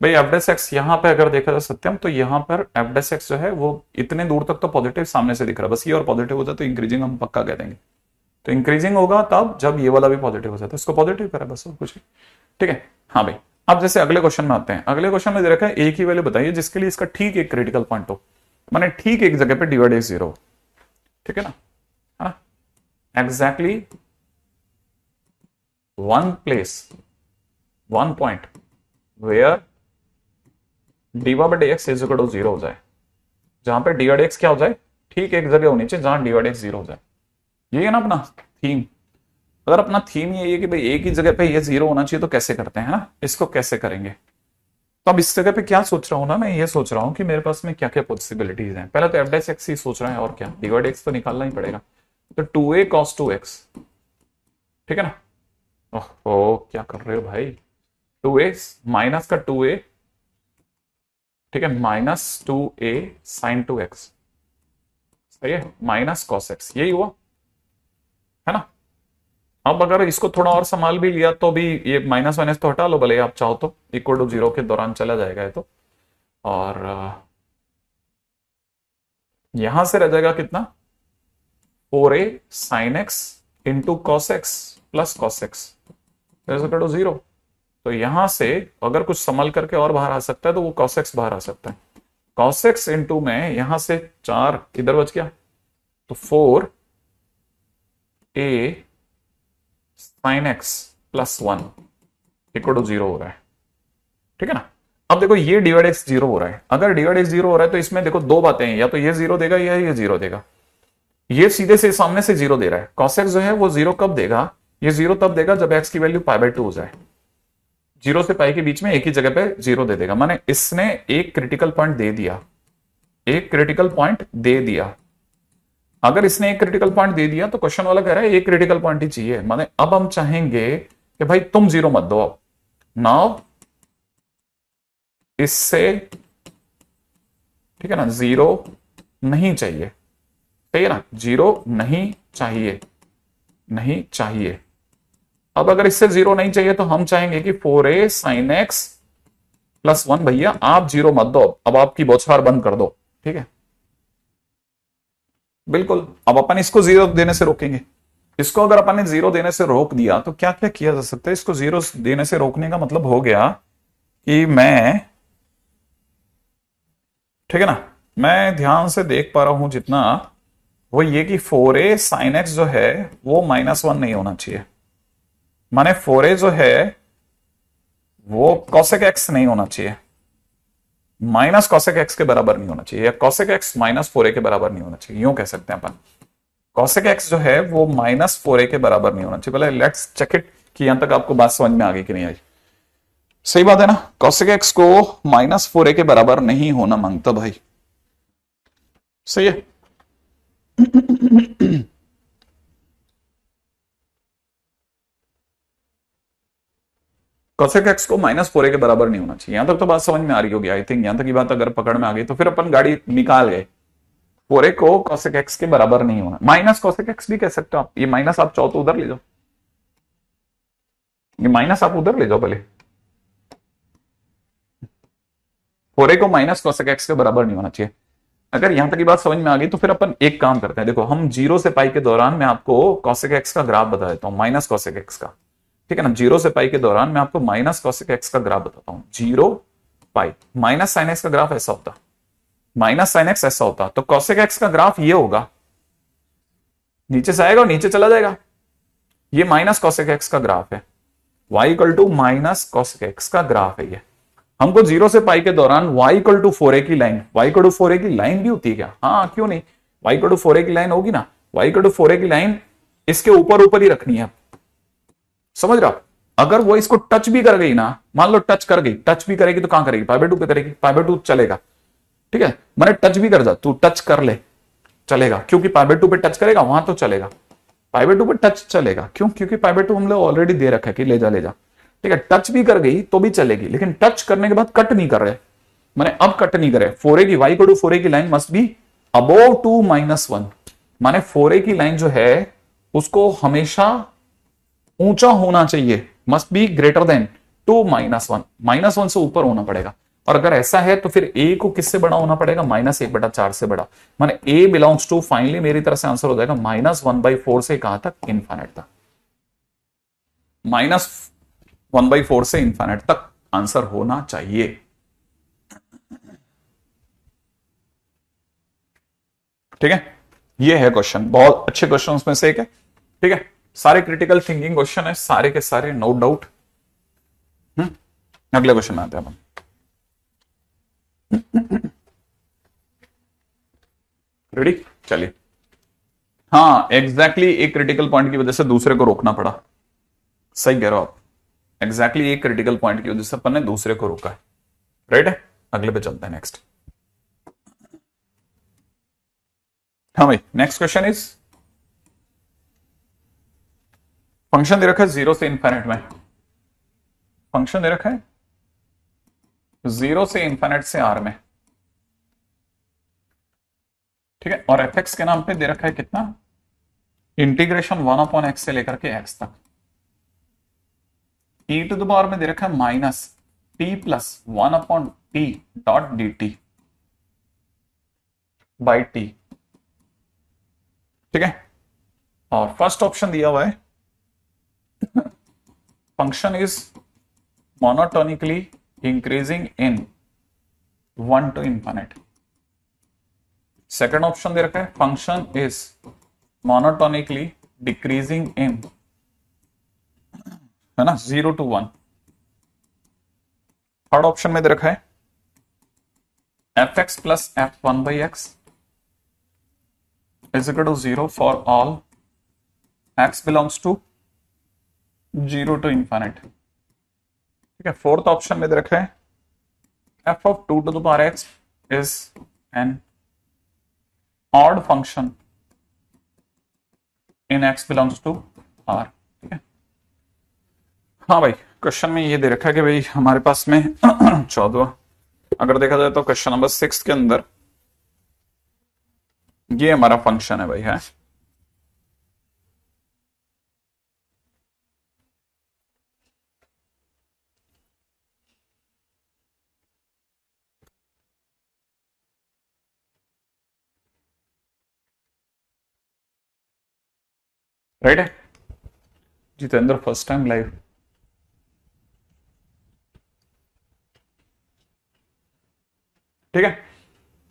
भाई, एफ डेस एक्स यहां पे अगर देखा जाए सत्यम, तो यहां पर एफ डेस एक्स जो है वो इतने दूर तक तो पॉजिटिव सामने से दिख रहा है, बस ये और पॉजिटिव हो जाए तो इंक्रीजिंग हम पक्का कह देंगे। तो इंक्रीजिंग होगा तब जब ये वाला भी पॉजिटिव हो जाता है, इसको पॉजिटिव करा बस और कुछ। ठीक है, हाँ भाई अब जैसे अगले क्वेश्चन में आते हैं। अगले क्वेश्चन में दे रखा है ए की वैल्यू बताइए जिसके लिए इसका ठीक एक क्रिटिकल पॉइंट हो, माने ठीक एक जगह पे डिवाइड 0। ठीक है ना, है ना, exactly one point where dy by dx is equal to 0 हो जाए, जहां पे डी बाय dx क्या हो जाए, ठीक एक जगह होनी चाहिए जहां डी बाय dx 0 हो जाए। ये है ना अपना थीम। अगर अपना थीम ये है कि भाई एक ही जगह पे ये 0 होना चाहिए तो कैसे करते हैं, ना इसको कैसे करेंगे। तो अब इस जगह पे क्या सोच रहा हूं ना, मैं ये सोच रहा हूं कि मेरे पास में क्या क्या पॉसिबिलिटीज हैं। पहले तो एफ डेस एक्स ही सोच रहा है, और क्या डी बाय dx तो निकालना ही पड़ेगा। तो 2a cos 2x, ठीक है ना, ओहो क्या कर रहे हो भाई, 2a माइनस का 2a, ठीक है, माइनस 2a sin 2x, सही है, माइनस कॉस एक्स, यही हुआ है ना। अब अगर इसको थोड़ा और संभाल भी लिया तो भी ये माइनस माइनस तो हटा लो भले आप चाहो तो, इक्वल टू 0 के दौरान चला जाएगा ये तो, और यहां से रह जाएगा कितना 4a sin x into cos x plus cos x equal to 0। तो यहां से अगर कुछ संभल करके और बाहर आ सकता है तो वो cos x बाहर आ सकता है। cos x इंटू में यहां से 4 इधर बच गया, तो 4a sin x plus 1 equal to 0 हो रहा है। ठीक है ना, अब देखो ये डिवाइड x 0 हो रहा है, अगर डिवाइड x 0 हो रहा है तो इसमें देखो दो बातें हैं, या तो ये 0 देगा या ये 0 देगा। ये सीधे से सामने से 0 दे रहा है, cos x जो है वो 0 कब देगा, ये 0 तब देगा जब x की वैल्यू π/2 हो जाए, 0 से पाई के बीच में एक ही जगह पे 0 दे देगा। माने इसने एक क्रिटिकल पॉइंट दे दिया, एक क्रिटिकल पॉइंट दे दिया। अगर इसने एक क्रिटिकल पॉइंट दे दिया तो क्वेश्चन वाला कह रहा है एक क्रिटिकल पॉइंट ही चाहिए। माने अब हम चाहेंगे कि भाई तुम 0 मत दो, नाउ इससे, ठीक है ना, 0 नहीं चाहिए, सही है ना, 0 नहीं चाहिए, नहीं चाहिए। अब अगर इससे 0 नहीं चाहिए तो हम चाहेंगे कि 4a sin x +1 भैया आप 0 मत दो, अब आपकी बौछार बंद कर दो, ठीक है। बिल्कुल, अब अपन इसको 0 देने से रोकेंगे। इसको अगर अपन ने 0 देने से रोक दिया तो क्या क्या किया जा सकता है। इसको 0 देने से रोकने का मतलब हो गया कि मैं, ठीक है ना, मैं ध्यान से देख पा रहा हूं जितना, वो ये कि 4a sin x जो है वो -1 नहीं होना चाहिए। माने 4a जो है वो cosec x नहीं होना चाहिए, माइनस cosec x के बराबर नहीं होना चाहिए, या cosec x -4a के बराबर नहीं होना चाहिए, यूं कह सकते हैं अपन। cosec x जो है वो -4a के बराबर नहीं होना चाहिए। पहले लेट्स चेक इट कि यहां तक आपको बात समझ में आ गई कि नहीं आई। सही बात है ना, cosec x को -4a के बराबर नहीं होना मांगता भाई, सही है। cosec x को -4a के बराबर नहीं होना चाहिए। यहां तक तो बात समझ में आ रही होगी आई थिंक। यहां तक की बात अगर पकड़ में आ गई तो फिर अपन गाड़ी निकाल गए। 4a को cosec x के बराबर नहीं होना, माइनस cosec x भी कह सकते हो आप, ये माइनस आप चाहो तो उधर ले जाओ, ये माइनस आप उधर ले जाओ भले। 4a को माइनस cosec x के बराबर नहीं होना चाहिए। अगर यहां तक की बात समझ में आ गई तो फिर अपन एक काम करते हैं। देखो हम 0 से पाई के दौरान मैं आपको cosec x का ग्राफ बता देता हूं, माइनस cosec x का, ठीक है ना। 0 से पाई के दौरान मैं आपको माइनस cosec x का ग्राफ बताता हूं। 0 पाई माइनस साइन x का ग्राफ ऐसा होता, माइनस साइन x ऐसा होता, तो cosec x का ग्राफ ये होगा, नीचे से आएगा और नीचे चला जाएगा। ये माइनस cosec x का ग्राफ है, y equal to minus cosec x का ग्राफ है ये। हमको 0 से पाई के दौरान y इक्वल टू 4a की line, y equal to 4a की लाइन भी होती है क्या? हाँ क्यों नहीं, y इक्वल टू 4a की लाइन होगी ना। y इक्वल टू 4a की लाइन इसके ऊपर ऊपर ही रखनी है, समझ रहा। अगर वो इसको टच भी कर गई ना, मान लो टच कर गई, टच भी करेगी तो कहां करेगी, π/2 पे करेगी, π/2 चलेगा, ठीक है। मैंने टच भी कर जा, तू टच कर ले चलेगा, क्योंकि π/2 पे टच करेगा वहां तो चलेगा, π/2 पे टच चलेगा, क्यों, क्योंकि π/2 हम लोग ऑलरेडी दे रखा है कि ले जा ले जा, ठीक है। टच भी कर गई तो भी चलेगी, लेकिन टच करने के बाद कट नहीं कर रहे, माने अब कट नहीं करे। 4a की, y इक्वल टू 4a की लाइन मस्ट बी अबोव 2 -1, माने 4a की लाइन जो है उसको हमेशा ऊंचा होना चाहिए, मस्ट बी ग्रेटर देन 2 -1, -1 से ऊपर होना पड़ेगा। और अगर ऐसा है तो फिर a को किससे बड़ा होना पड़ेगा, -1/4 से बड़ा, माने a बिलोंग्स टू, फाइनली मेरी तरफ से आंसर हो जाएगा -1/4 से कहां तक, इनफाइनाइट तक, -1/4 से इनफाइनाइट तक आंसर होना चाहिए। ठीक है, ये है क्वेश्चन, बहुत अच्छे क्वेश्चन में से एक है, ठीक है। सारे क्रिटिकल थिंकिंग क्वेश्चन है, सारे के सारे, नो डाउट। अगले क्वेश्चन में आते हैं अपन। रेडी, चलिए। हाँ एग्जैक्टली एक क्रिटिकल पॉइंट की वजह से दूसरे को रोकना पड़ा, सही कह रहे हो आप। एग्जैक्टली एक क्रिटिकल पॉइंट की वजह से अपन ने दूसरे को रोका है, राइट है। अगले पे चलते हैं, नेक्स्ट। हाँ भाई, नेक्स्ट क्वेश्चन इज, फंक्शन दे रखा है 0 से इनफाइनाइट में, फंक्शन दे रखा है 0 से इनफाइनाइट से आर में, ठीक है। और एफ एक्स के नाम पे दे रखा है कितना, इंटीग्रेशन 1/x से लेकर के x तक। e टू द पावर में दे रखा है -t+1/t.dt बाई t, ठीक है। और फर्स्ट ऑप्शन दिया हुआ है function is monotonically increasing in 1 to infinite. Second option दे रखा है function is monotonically decreasing in, है ना, 0 to 1। थर्ड ऑप्शन में दे रखा है fx plus f1/x is equal to 0 for all x belongs to 0 to infinite, ठीक है। फोर्थ ऑप्शन में दे रखा है f of 2 to the power x is an odd function in x belongs to r, ठीक है। हाँ भाई, क्वेश्चन में ये दे रखा है कि भाई हमारे पास में 14, अगर देखा जाए तो क्वेश्चन नंबर 6 के अंदर ये हमारा फंक्शन है भाई, है। राइट है जितेंद्र, फर्स्ट टाइम लाइव। ठीक है,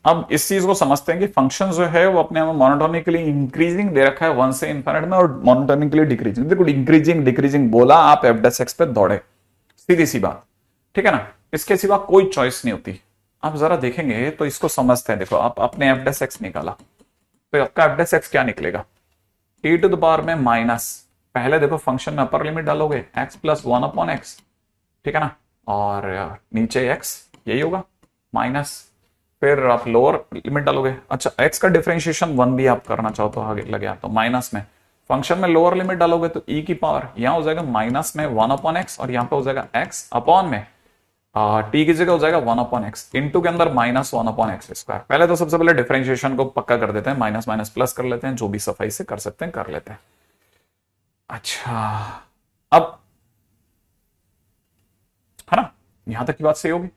अब इस चीज को समझते हैं कि फंक्शन जो है वो अपने आप में मोनोटोनिकली इंक्रीजिंग दे रखा है 1 से इन्फिनिट में, और मोनोटोनिकली डिक्रीजिंग। देखो इंक्रीजिंग डिक्रीजिंग बोला, आप एफ डैश एक्स पे दौड़े, सीधी सी बात। ठीक है ना, इसके सिवा कोई चॉइस नहीं होती। आप जरा देखेंगे तो इसको समझते हैं। देखो आप अपने एफ डैश एक्स निकाला, तो आपका एफ डैश एक्स क्या निकलेगा, टी टू द पावर में माइनस, पहले देखो फंक्शन में अपर लिमिट डालोगे एक्स प्लस 1/x, ठीक है ना, और नीचे एक्स, यही होगा माइनस, फिर आप लोअर लिमिट डालोगे। अच्छा, x का डिफरेंशिएशन 1 भी आप करना चाहो तो आगे लगे तो माइनस में, फंक्शन में लोअर लिमिट डालोगे तो e की पावर यहां हो जाएगा माइनस में 1/x, और यहां पे हो जाएगा x अपॉन में t की जगह हो जाएगा 1/x, इनटू के अंदर माइनस 1/x स्क्वायर। पहले तो सबसे पहले डिफरेंशिएशन को पक्का कर देते हैं, माइनस माइनस प्लस कर लेते हैं, जो भी सफाई से कर सकते हैं कर लेते हैं। अच्छा, अब है ना, यहां तक की बात सही होगी।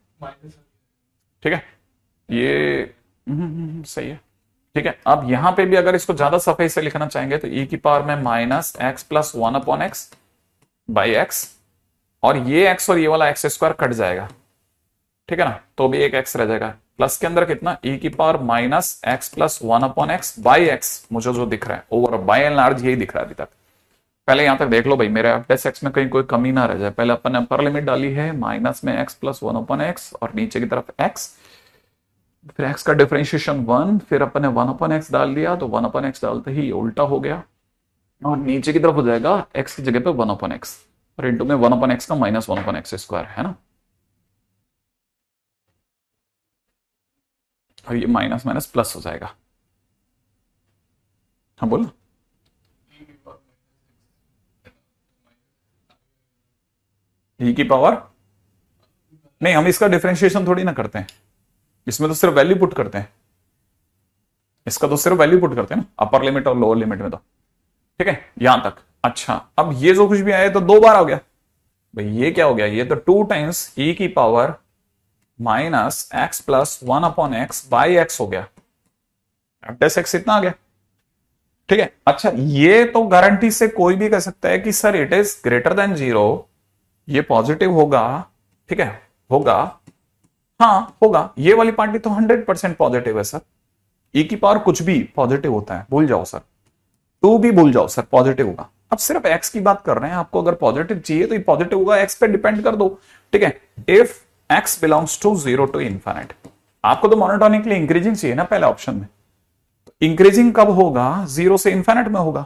ठीक है, ये सही है। ठीक है, अब यहां पे भी अगर इसको ज्यादा सफाई से लिखना चाहेंगे तो e की पावर में minus x plus 1/x by x, और ये x और ये वाला एक्स स्क्वायर कट जाएगा, ठीक है ना, तो भी एक x रह जाएगा, प्लस के अंदर कितना e की power minus x plus 1/x by x, मुझे जो दिख रहा है ओवर बाय एंड लार्ज यही दिख रहा है अभी तक। पहले यहां तक देख लो भाई, मेरे एफ डैश एक्स में कहीं कोई कमी ना रह जाए। पहले अपन ने अपर लिमिट डाली है माइनस में x प्लस 1/x और नीचे की तरफ x, फिर x का डिफरेंशिएशन 1, फिर अपन ने 1/x डाल दिया, तो 1/x डालते ही उल्टा हो गया, और नीचे की तरफ हो जाएगा x की जगह पे 1/x, और इंटू में 1/x का माइनस 1/x स्क्वायर, है ना, और ये माइनस माइनस प्लस हो जाएगा। हाँ बोल, e की पावर नहीं, हम इसका डिफरेंशिएशन थोड़ी ना करते हैं, इसमें तो सिर्फ वैल्यू पुट करते हैं, इसका तो सिर्फ वैल्यू पुट करते हैं ना, अपर लिमिट और लोअर लिमिट में तो। ठीक है, यहां तक। अच्छा, अब ये जो कुछ भी आया तो 2 बार आ गया भाई, ये क्या हो गया, ये तो 2 टाइम्स e की power minus x plus 1/x by x हो गया, एफ डैश एक्स इतना आ गया। ठीक है, अच्छा ये तो गारंटी से कोई भी कह सकता है कि sir it is greater than 0, ये पॉजिटिव होगा। ठीक है, होगा, हाँ होगा, ये वाली पार्टी तो 100% पॉजिटिव है सर, e की पावर कुछ भी पॉजिटिव होता है, भूल जाओ सर, 2 भी भूल जाओ सर, पॉजिटिव होगा। अब सिर्फ x की बात कर रहे हैं, आपको अगर पॉजिटिव चाहिए तो ये पॉजिटिव होगा, x पे डिपेंड कर दो। ठीक है, if x belongs to 0 to infinite, आपको तो मोनोटोनिकली इंक्रीजिंग चाहिए ना पहले ऑप्शन में, तो इंक्रीजिंग कब होगा, 0 से इन्फिनिट में होगा,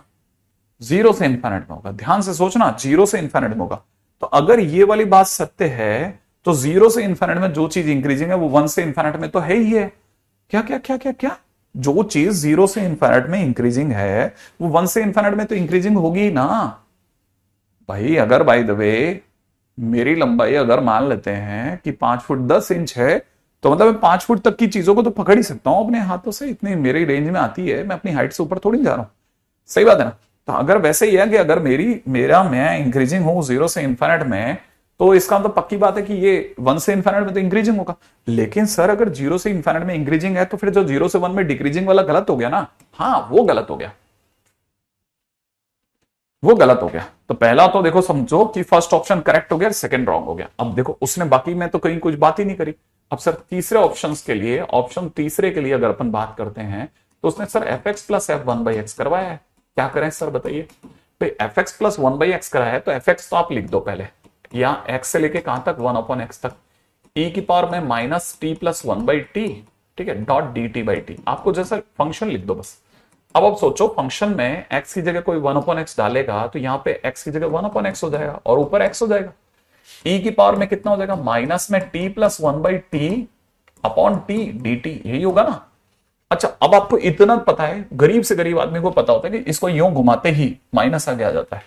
0 से इन्फिनिट में होगा, ध्यान से सोचना, 0 से इन्फिनिट में होगा। तो अगर ये वाली बात सत्य है तो 0 से इन्फिनिट में जो चीज इंक्रीजिंग है वो 1 से इन्फिनिट में तो है ही है। क्या क्या क्या क्या क्या, जो चीज 0 से इन्फिनिट में इंक्रीजिंग है वो 1 से इन्फिनिट में तो इंक्रीजिंग होगी ना भाई। अगर बाय द वे मेरी लंबाई अगर मान लेते हैं कि 5 फुट 10 इंच है, तो मतलब मैं 5 फुट तक की चीजों को तो पकड़ ही सकता हूं अपने हाथों से, इतनी मेरी रेंज में आती है, मैं अपनी हाइट से ऊपर थोड़ी जा रहा हूं। सही बात है ना। तो अगर वैसे ही है कि अगर मैं इंक्रीजिंग हूं 0 से इन्फिनिट में, तो इसका मतलब पक्की बात है कि ये 1 से इन्फिनिट में तो इंक्रीजिंग होगा। लेकिन सर अगर 0 से इन्फिनिट में इंक्रीजिंग है तो फिर जो 0 से 1 में डिक्रीजिंग वाला गलत हो गया ना। हाँ, वो गलत हो गया, वो गलत हो गया। तो पहला तो देखो समझो कि फर्स्ट ऑप्शन करेक्ट हो गया, सेकंड रॉन्ग हो गया। अब देखो उसने बाकी में तो कहीं कुछ बात ही नहीं करी। अब सर तीसरे ऑप्शंस के लिए, ऑप्शन तीसरे के लिए अगर अपन बात करते हैं तो उसने sir F x plus F 1/x करवाया है। क्या करें सर बताइए भाई, एफ एक्स प्लस 1/x कराया है तो एफ एक्स तो आप लिख दो पहले, या x से लेके कहां तक 1/x तक, e की पावर में माइनस टी प्लस 1/t, ठीक है, dot D T by T, आपको जैसा फंक्शन लिख दो बस। अब आप सोचो फंक्शन में x की जगह कोई 1/x डालेगा तो यहां पे x की जगह 1/x हो जाएगा और ऊपर x हो जाएगा। e की पावर में कितना हो जाएगा, माइनस में t plus 1/t upon T D T, यही होगा ना। अच्छा, अब आपको इतना पता है, गरीब से गरीब आदमी को पता होता है कि इसको यूं घुमाते ही माइनस आगे आ जाता है।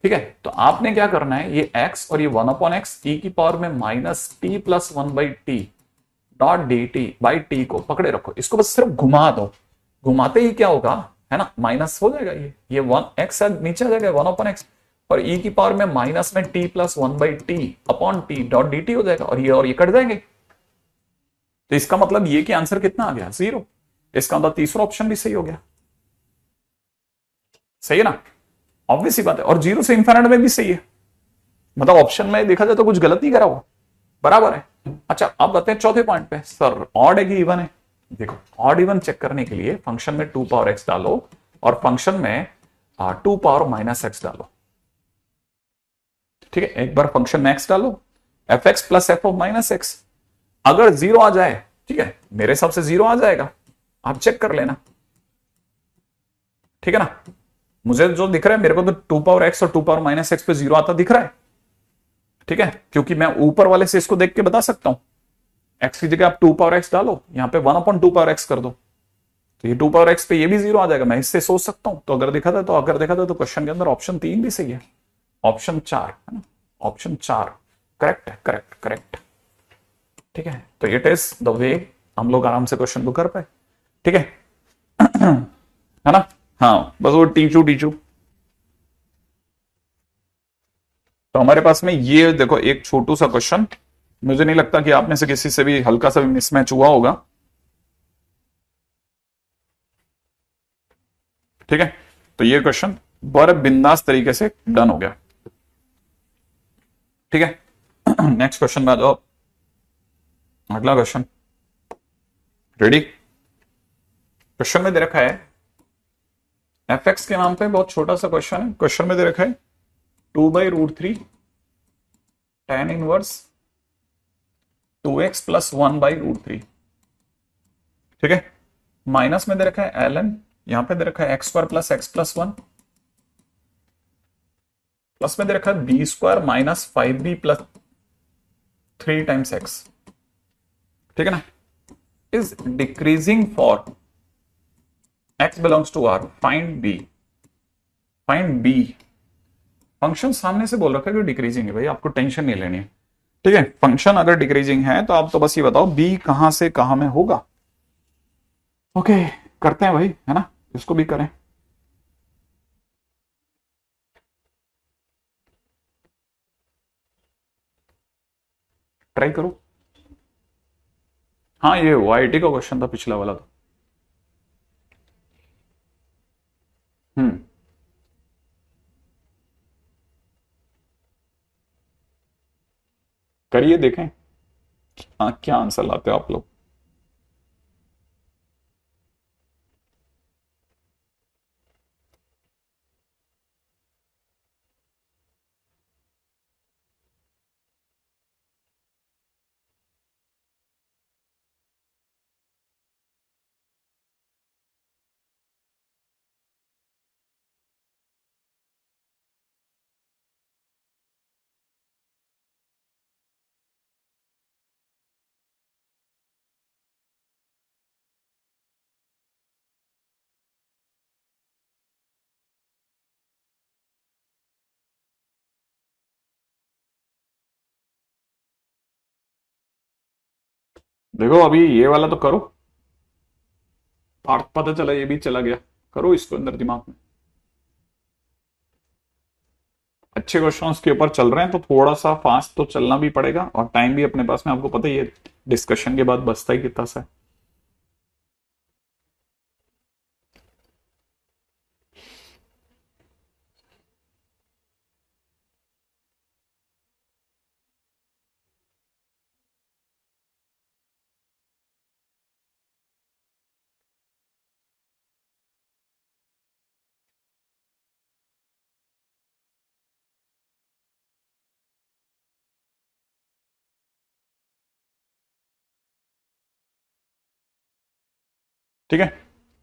ठीक है, तो आपने क्या करना है, ये x और ये 1/x e की पावर में minus T plus 1/t dot D T by T को पकड़े रखो, इसको बस सिर्फ घुमा दो, घुमाते ही क्या होगा, है ना, माइनस हो जाएगा, ये 1x नीचे आ जाएगा 1/x, और e की पावर में माइनस में t plus 1/t upon T dot D T हो जाएगा, और ये कट जाएंगे। तो इसका मतलब ये कि आंसर कितना आ गया, 0। इसका मतलब तीसरा ऑप्शन भी सही हो गया, सही है ना। ऑब्वियस सी बात है। और 0 से इंफिनिट में भी सही है, मतलब ऑप्शन में देखा जाए तो कुछ गलत नहीं करा हुआ, बराबर है। अच्छा अब बताते हैं चौथे पॉइंट पे, सर ऑड है कि इवन है। देखो ऑड इवन चेक करने के लिए फंक्शन में 2 पावर x डालो और फंक्शन में 2 पावर माइनस x डालो। ठीक है, एक बार फंक्शन में x डालो, F x plus F of minus x, अगर 0 आ जाए, ठीक है, मेरे हिसाब से 0 आ जाएगा, आप चेक कर लेना। ठीक है ना, मुझे जो दिख रहा है, मेरे को तो 2 पावर x और 2 पावर माइनस एक्स पे 0 आता दिख रहा है। ठीक है, क्योंकि मैं ऊपर वाले से इसको देख के बता सकता हूं, x की जगह आप 2 पावर x डालो, यहां पे 1/2 पावर x कर दो, तो ये 2 पावर x पे ये भी 0 आ जाएगा, मैं इससे सोच सकता हूं। तो अगर देखा था तो क्वेश्चन के अंदर ऑप्शन 3 भी सही है, ऑप्शन 4 है ना, ऑप्शन 4 करेक्ट है, करेक्ट करेक्ट। ठीक है, तो इट इज द वे हम लोग आराम से क्वेश्चन को कर पाए। ठीक है है ना, हाँ बस वो टीचू टीचू। तो हमारे पास में ये देखो एक छोटू सा क्वेश्चन, मुझे नहीं लगता कि आप में से किसी से भी हल्का सा भी मिसमैच हुआ होगा। ठीक है, तो ये क्वेश्चन बड़े बिंदास तरीके से डन हो गया। ठीक है नेक्स्ट क्वेश्चन में आ जाओ, अगला क्वेश्चन रेडी। क्वेश्चन में दे रखा है एफ एक्स के नाम पे, बहुत छोटा सा क्वेश्चन है। क्वेश्चन में दे रखा है 2/√3 tan इनवर्स 2x प्लस 1/√3। ठीक है, माइनस में दे रखा है ln, यहां पे दे रखा है x square plus x plus 1, plus में दे रखा है b square minus 5b plus 3 times x। ठीक है ना, is decreasing for x belongs to r, find b। Find b, function सामने से बोल रखा है कि डिक्रीजिंग है, भाई आपको टेंशन नहीं लेनी है। ठीक है, फंक्शन अगर डिक्रीजिंग है तो आप तो बस ये बताओ b कहां से कहां में होगा। ओके करते हैं भाई, है ना, इसको भी करें। ट्राई करो। हाँ ये वाईटी का क्वेश्चन था पिछला वाला तो। हम्म, करिए देखें। हाँ क्या आंसर लाते हो आप लोग। देखो अभी ये वाला तो करो, पार्थ पता चला ये भी चला गया, करो इसको अंदर दिमाग में। अच्छे क्वेश्चंस के ऊपर चल रहे हैं तो थोड़ा सा फास्ट तो चलना भी पड़ेगा, और टाइम भी अपने पास में आपको पता ही है, डिस्कशन के बाद बचता ही कितना सा है। ठीक है,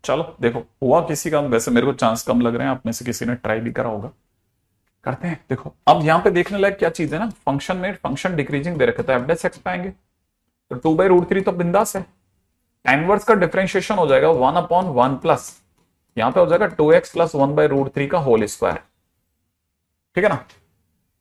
चलो देखो हुआ किसी का, वैसे मेरे को चांस कम लग रहे हैं, आप में से किसी ने ट्राई भी करा होगा। करते हैं, देखो अब यहाँ पे देखने लायक क्या चीज है ना, फंक्शन में फंक्शन डिक्रीजिंग दे रखा था, एफ डैश एक्स पाएंगे तो 2/√3 तो बिंदास है। इनवर्स का डिफरेंशिएशन हो जाएगा 1/1 प्लस, यहां पे हो जाएगा 2x प्लस 1/√3 का होल स्क्वायर। ठीक है ना,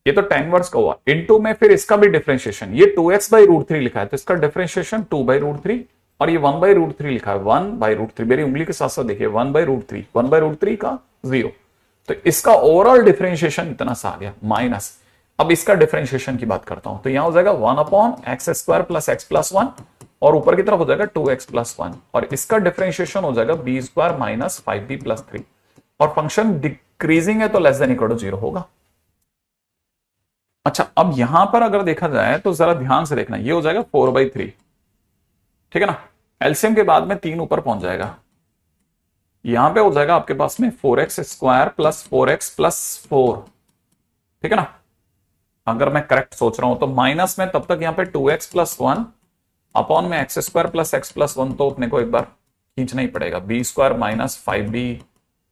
ये तो tan इनवर्स का हुआ, इनटू में फिर इसका भी डिफरेंशिएशन, ये 2x/√3 लिखा है तो इसका डिफरेंशिएशन 2/√3, और ये 1/√3 लिखा है 1/√3, मेरी उंगली के साथ साथ देखिए 1/√3, 1/√3 का 0, तो इसका ओवरऑल डिफरेंशिएशन इतना सा आ गया माइनस। अब इसका डिफरेंशिएशन की बात करता हूं तो यहां हो जाएगा 1/x² प्लस x प्लस 1, और ऊपर की तरफ हो जाएगा 2x प्लस 1, और इसका डिफरेंशिएशन हो जाएगा b² माइनस 5b प्लस 3, और फंक्शन डिक्रीजिंग है तो लेस देन इक्वल टू 0 होगा। अच्छा, अब यहां पर अगर देखा जाए तो जरा ध्यान से देखना, ये हो जाएगा 4/3, ठीक है ना। एलसीएम के बाद में 3 ऊपर पहुंच जाएगा, यहां पे हो जाएगा आपके पास में 4x² प्लस 4x प्लस 4, ठीक है ना। अगर मैं करेक्ट सोच रहा हूं तो माइनस में तब तक यहां पे 2x प्लस 1 अपॉन में x² प्लस x प्लस 1, तो अपने को एक बार खींचना ही पड़ेगा। b² माइनस 5b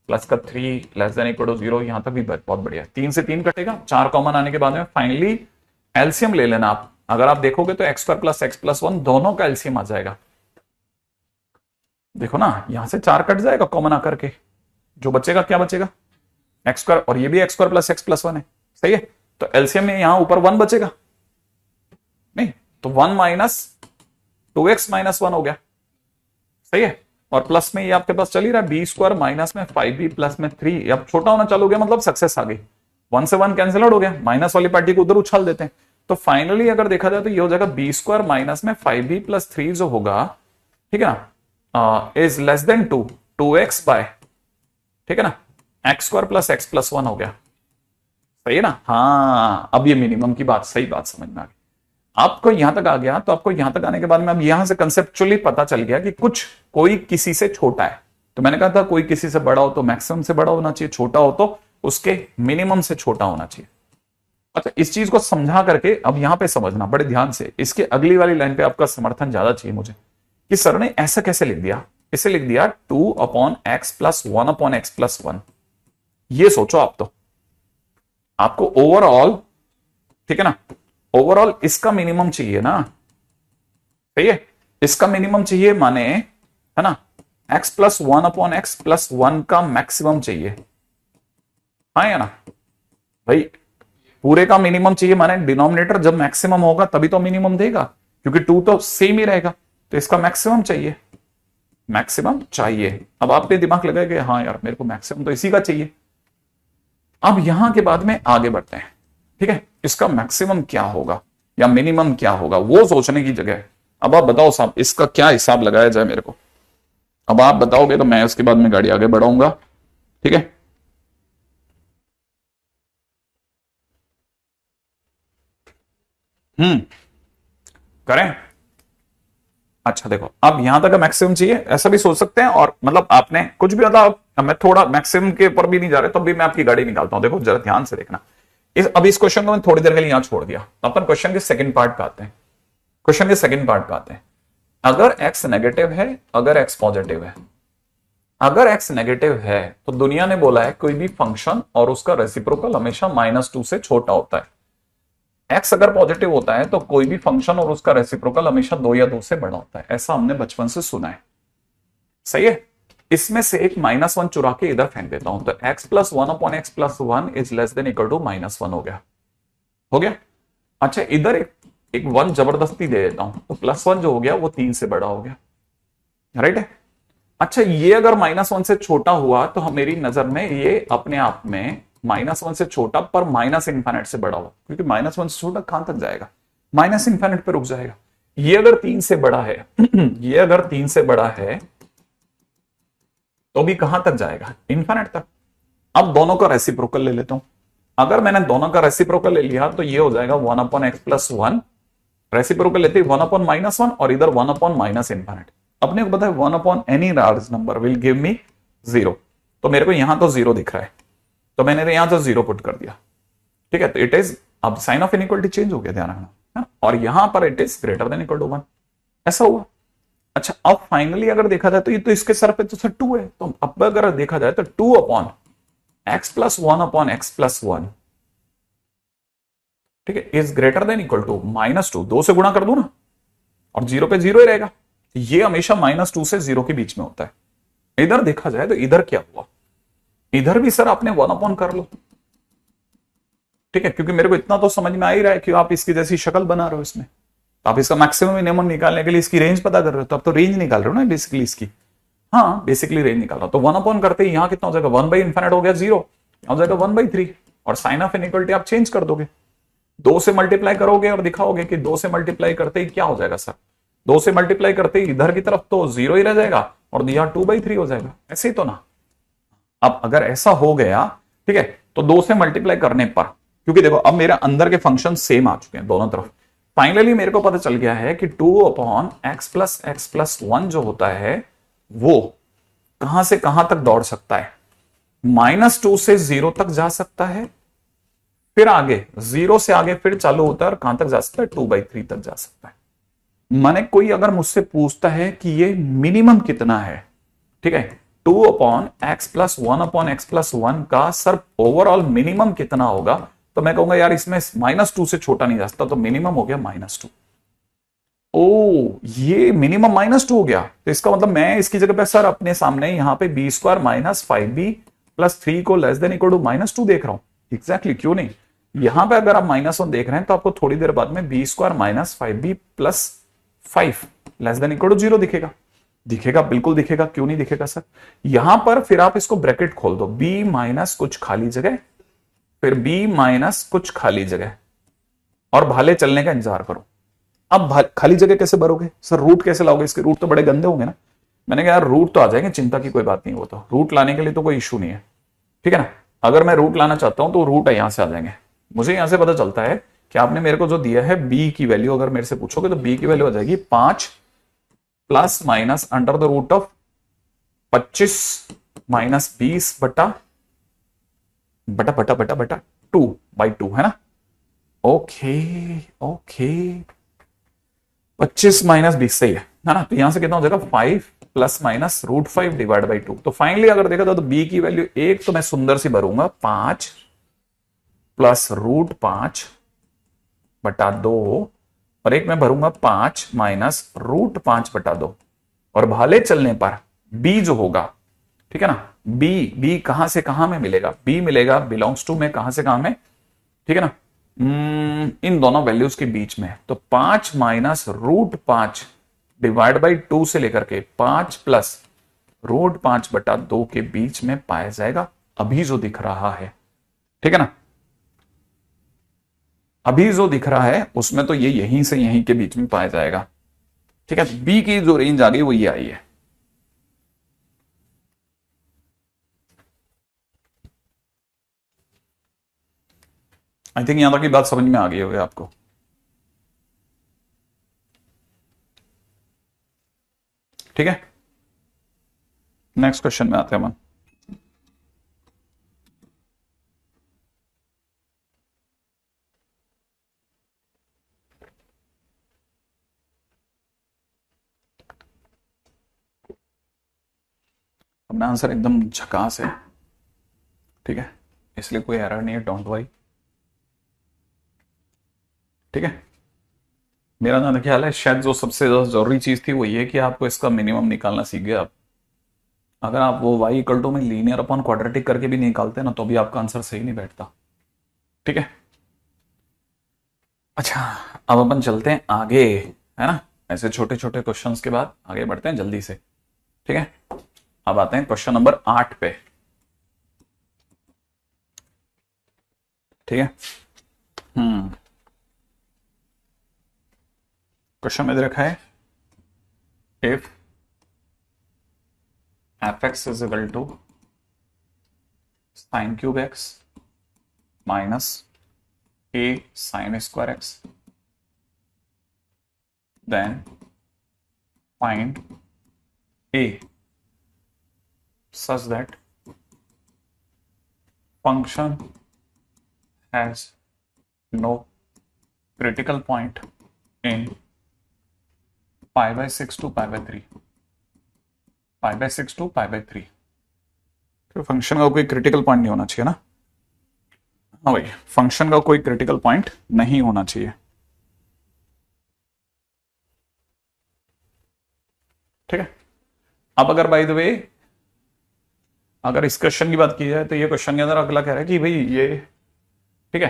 प्लस का 3 लेस देन इक्वल टू 0, यहां तक भी बहुत बढ़िया। 3 से 3 कटेगा, 4 कॉमन आने के बाद में फाइनली एलसीएम ले लेना आप। अगर आप देखोगे तो x² प्लस x प्लस 1 दोनों का एलसीएम आ जाएगा। देखो ना, यहां से 4 कट जाएगा कॉमन आकर के, जो बचेगा क्या बचेगा, x², और ये भी x² प्लस x प्लस 1 है, सही है। तो एलसीएम में यहां ऊपर 1 बचेगा, नहीं तो 1 माइनस 2x माइनस 1 हो गया, सही है। और प्लस में ये आपके पास चल ही रहा है b² माइनस में 5b प्लस में 3, अब छोटा होना चालू हो गया, मतलब सक्सेस आ गई। 1 से 1 कैंसिल आउट हो गया, माइनस वाली पार्टी को उधर उछाल देते हैं। तो फाइनली अगर देखा जाए तो ये हो जाएगा b² माइनस में 5b प्लस 3 जो होगा, ठीक है ना, is less then 2x bye, ठीक है ना, x² प्लस x प्लस 1 हो गया, सही है ना। हाँ, अब ये मिनिमम की बात, सही बात समझ में आ गई आपको। यहां तक आ गया तो आपको यहां तक आने के बाद में अब यहां से कंसेप्चुअली पता चल गया कि कोई किसी से छोटा है। तो मैंने कहा था कोई किसी से बड़ा हो तो मैक्सिमम से बड़ा होना चाहिए, छोटा हो तो उसके मिनिमम से छोटा होना चाहिए। अच्छा, इस चीज को समझा करके अब यहां पे समझना बड़े ध्यान से, इसके अगली वाली लाइन पे आपका समर्थन ज्यादा चाहिए मुझे, कि सर ने ऐसा कैसे लिख दिया। इसे लिख दिया 2/x प्लस 1/x प्लस 1। ये सोचो आप, तो आपको ओवरऑल, ठीक है ना, ओवरऑल इसका मिनिमम चाहिए ना, सही है, इसका मिनिमम चाहिए, माने है ना, x प्लस 1/x प्लस 1 का मैक्सिमम चाहिए, हाँ या ना भाई, पूरे का मिनिमम चाहिए, माने डिनोमिनेटर जब मैक्सिमम होगा तभी तो मिनिमम देगा, क्योंकि 2 तो सेम ही रहेगा, तो इसका मैक्सिमम चाहिए, मैक्सिमम चाहिए। अब आपने दिमाग लगाया कि हाँ यार मेरे को मैक्सिमम तो इसी का चाहिए। अब यहां के बाद में आगे बढ़ते हैं, ठीक है, इसका मैक्सिमम क्या होगा या मिनिमम क्या होगा वो सोचने की जगह अब आप बताओ साहब इसका क्या हिसाब लगाया जाए मेरे को। अब आप बताओगे तो मैं उसके बाद में गाड़ी आगे बढ़ाऊंगा, ठीक है। करें। अच्छा देखो, अब यहां तक मैक्सिमम चाहिए, ऐसा भी सोच सकते हैं, और मतलब आपने कुछ भी मतलब, मैं थोड़ा मैक्सिमम के ऊपर भी नहीं जा रहे, तो भी मैं आपकी गाड़ी निकालता हूं। देखो जरा ध्यान से देखना, अब इस क्वेश्चन को मैं थोड़ी देर के लिए यहां छोड़ दिया, अपन क्वेश्चन के सेकंड पार्ट पे आते हैं। क्वेश्चन के सेकंड पार्ट पे आते हैं। अगर x नेगेटिव है, अगर x पॉजिटिव है, अगर x नेगेटिव है तो दुनिया ने बोला है कोई भी फंक्शन और उसका रेसिप्रोकल हमेशा -2 से छोटा होता है। x अगर पॉजिटिव होता है तो कोई भी फंक्शन और उसका रेसिप्रोकल हमेशा 2 या 2 से बड़ा होता है, ऐसा हमने बचपन से सुना है, सही है। इसमें से एक -1 चुरा के इधर फेंक देता हूं, तो x plus 1/x plus 1 is less than equal to -1 हो गया, हो गया। अच्छा, इधर एक 1 जबरदस्ती दे देता हूं, तो +1 जो हो गया वो 3 से बड़ा हो गया, राइट है। अच्छा, ये अगर -1 से छोटा हुआ तो मेरी नजर में ये अपने आप में -1 से छोटा पर -∞ से बड़ा हुआ, क्योंकि -1 से छोटा कहां तक जाएगा, -∞ पे रुक जाएगा। ये अगर 3 से बड़ा है ये अगर 3 से बड़ा है तो भी कहां तक जाएगा, इन्फिनिट तक। अब दोनों का रेसिप्रोकल ले लेता हूं। अगर मैंने दोनों का रेसिप्रोकल ले लिया तो ये हो जाएगा 1/x प्लस 1, रेसिप्रोकल लेते 1/-1 और इधर 1/-∞। अपने को पता है 1/any large number will give me 0, तो मेरे को यहां तो 0 दिख रहा है, तो मैंने यहां तो 0 पुट कर दिया, ठीक है। तो इट इज, अब साइन ऑफ इनइक्वालिटी चेंज हो गया, ध्यान रखना है, और यहां पर it is greater than equal to 1, ऐसा हुआ। अच्छा, अब फाइनली अगर देखा जाए तो ये तो इसके सर पे तो 2 है, तो अब अगर देखा जाए तो 2/x प्लस 1/x प्लस 1, ठीक है, is greater than equal to -2, 2 से गुणा कर दू ना, और 0 पे 0 ही रहेगा। ये हमेशा -2 से 0 के बीच में होता है। इधर देखा जाए तो इधर क्या हुआ, इधर भी सर आपने 1/ कर लो, ठीक है, क्योंकि मेरे को इतना तो समझ में आ ही रहा है कि आप इसकी जैसी शक्ल बना रहे हो इसमें, तो आप इसका मैक्सिमम मिनिमम निकालने के लिए इसकी रेंज पता कर रहे हो, तो आप तो रेंज निकाल रहे हो ना बेसिकली इसकी, हाँ बेसिकली रेंज निकाल रहा हो। तो 1/ करते ही यहां कितना हो जाएगा, 1/∞ हो गया 0, हो जाएगा 1/3, और साइन ऑफ इनइक्वालिटी आप चेंज कर दोगे, 2 से मल्टीप्लाई करोगे और दिखाओगे कि 2 से मल्टीप्लाई करते ही क्या हो जाएगा सर, 2 से मल्टीप्लाई करते ही इधर की तरफ तो 0 ही रह जाएगा और यहां 2/3 हो जाएगा, ऐसे ही तो ना। अब अगर ऐसा हो गया ठीक है, तो 2 से मल्टीप्लाई करने पर, क्योंकि देखो अब मेरे अंदर के फंक्शन सेम आ चुके हैं दोनों तरफ, फाइनली मेरे को पता चल गया है कि 2/x+x+1 जो होता है वो कहां से कहां तक दौड़ सकता है, -2 से 0 तक जा सकता है, फिर आगे 0 से आगे फिर चालू होता है और कहां तक जा सकता है, 2/3 तक जा सकता है। माने कोई अगर मुझसे पूछता है कि ये मिनिमम कितना है, ठीक है, 2/x+1/x+1 का सर ओवरऑल मिनिमम कितना होगा, तो मैं कहूंगा यार इसमें -2 से छोटा नहीं जा सकता, तो मिनिमम हो गया -2। ओ ये मिनिमम -2 हो गया, तो इसका मतलब मैं इसकी जगह पे सर अपने सामने यहां पे b² - 5b+3 को लेस देन इक्वल टू -2 देख रहा हूं। एग्जैक्टली, क्यों नहीं, यहां पे अगर आप -1 देख रहे हैं तो आपको थोड़ी देर बाद में b² - 5b+5 less than equal to 0 दिखेगा। दिखेगा, बिल्कुल दिखेगा, क्यों नहीं दिखेगा सर। यहां पर फिर आप इसको ब्रैकेट खोल दो, b माइनस कुछ खाली जगह, फिर b माइनस कुछ खाली जगह, और भाले चलने का इंतजार करो। अब खाली जगह कैसे भरोगे सर, रूट कैसे लाओगे, इसके रूट तो बड़े गंदे होंगे ना। मैंने कहा यार रूट तो आ जाएंगे, चिंता की कोई बात नहीं, वो तो रूट लाने के लिए तो कोई इशू नहीं है, ठीक है ना। अगर मैं रूट लाना चाहता हूं तो रूट यहां से आ जाएंगे। मुझे यहां से पता चलता है कि आपने मेरे को जो दिया है b की वैल्यू, अगर मेरे से पूछोगे तो b की वैल्यू आ जाएगी 5 ± अंडर द रूट ऑफ 25 - 20 बटा 2/2 है ना। ओके ओके, 25 - 20 सही है ना, तो यहां से कितना हो जाएगा 5 ± √5/2। तो फाइनली अगर देखा तो b की वैल्यू एक तो मैं सुंदर सी भरूंगा 5 + √5/2, और एक मैं भरूंगा 5 - √5/2, और भाले चलने पर b जो होगा, ठीक है ना, b कहां से कहां में मिलेगा, b मिलेगा बिलोंग्स टू में कहां से कहां में, ठीक है ना, इन दोनों वैल्यूज के बीच में। तो 5 - √5/2 से लेकर के 5 + √5/2 के बीच में पाया जाएगा अभी जो दिख रहा है, ठीक है ना। अभी जो दिख रहा है उसमें तो ये यहीं से यहीं के बीच में पाया जाएगा, ठीक है। बी की जो रेंज आ गई वो ये आई है। आई थिंक यहां तक की बात समझ में आ गई होगी आपको, ठीक है। नेक्स्ट क्वेश्चन में आते हैं हम। अपना आंसर एकदम झकास है, ठीक है, इसलिए कोई एरर नहीं है, डोंट वरी, ठीक है। मेरा ना ख्याल है शायद जो सबसे ज्यादा जरूरी चीज थी वो ये कि आपको इसका मिनिमम निकालना सीख गए आप। अगर आप वो y = में लीनियर अपॉन क्वाड्रेटिक करके भी निकालते ना तो भी आपका आंसर सही नहीं बैठता, ठीक है। अच्छा, अब अपन चलते हैं आगे, है ना, ऐसे छोटे छोटे क्वेश्चंस के बाद आगे बढ़ते हैं जल्दी से, ठीक है। अब आते हैं क्वेश्चन नंबर 8 पे, ठीक है। क्वेश्चन में दे रखा है if fx is equal to sin³ x minus a sin² x, then find a such that function has no critical point in π/6 to π/3, π/6 to π/3। तो फंक्शन का कोई क्रिटिकल पॉइंट नहीं होना चाहिए ना, हाँ भाई, फंक्शन का कोई क्रिटिकल पॉइंट नहीं होना चाहिए, ठीक है। अब अगर बाय द वे अगर इस क्वेश्चन की बात की जाए तो ये क्वेश्चन के अंदर अगला कह रहा है कि भाई ये, ठीक है,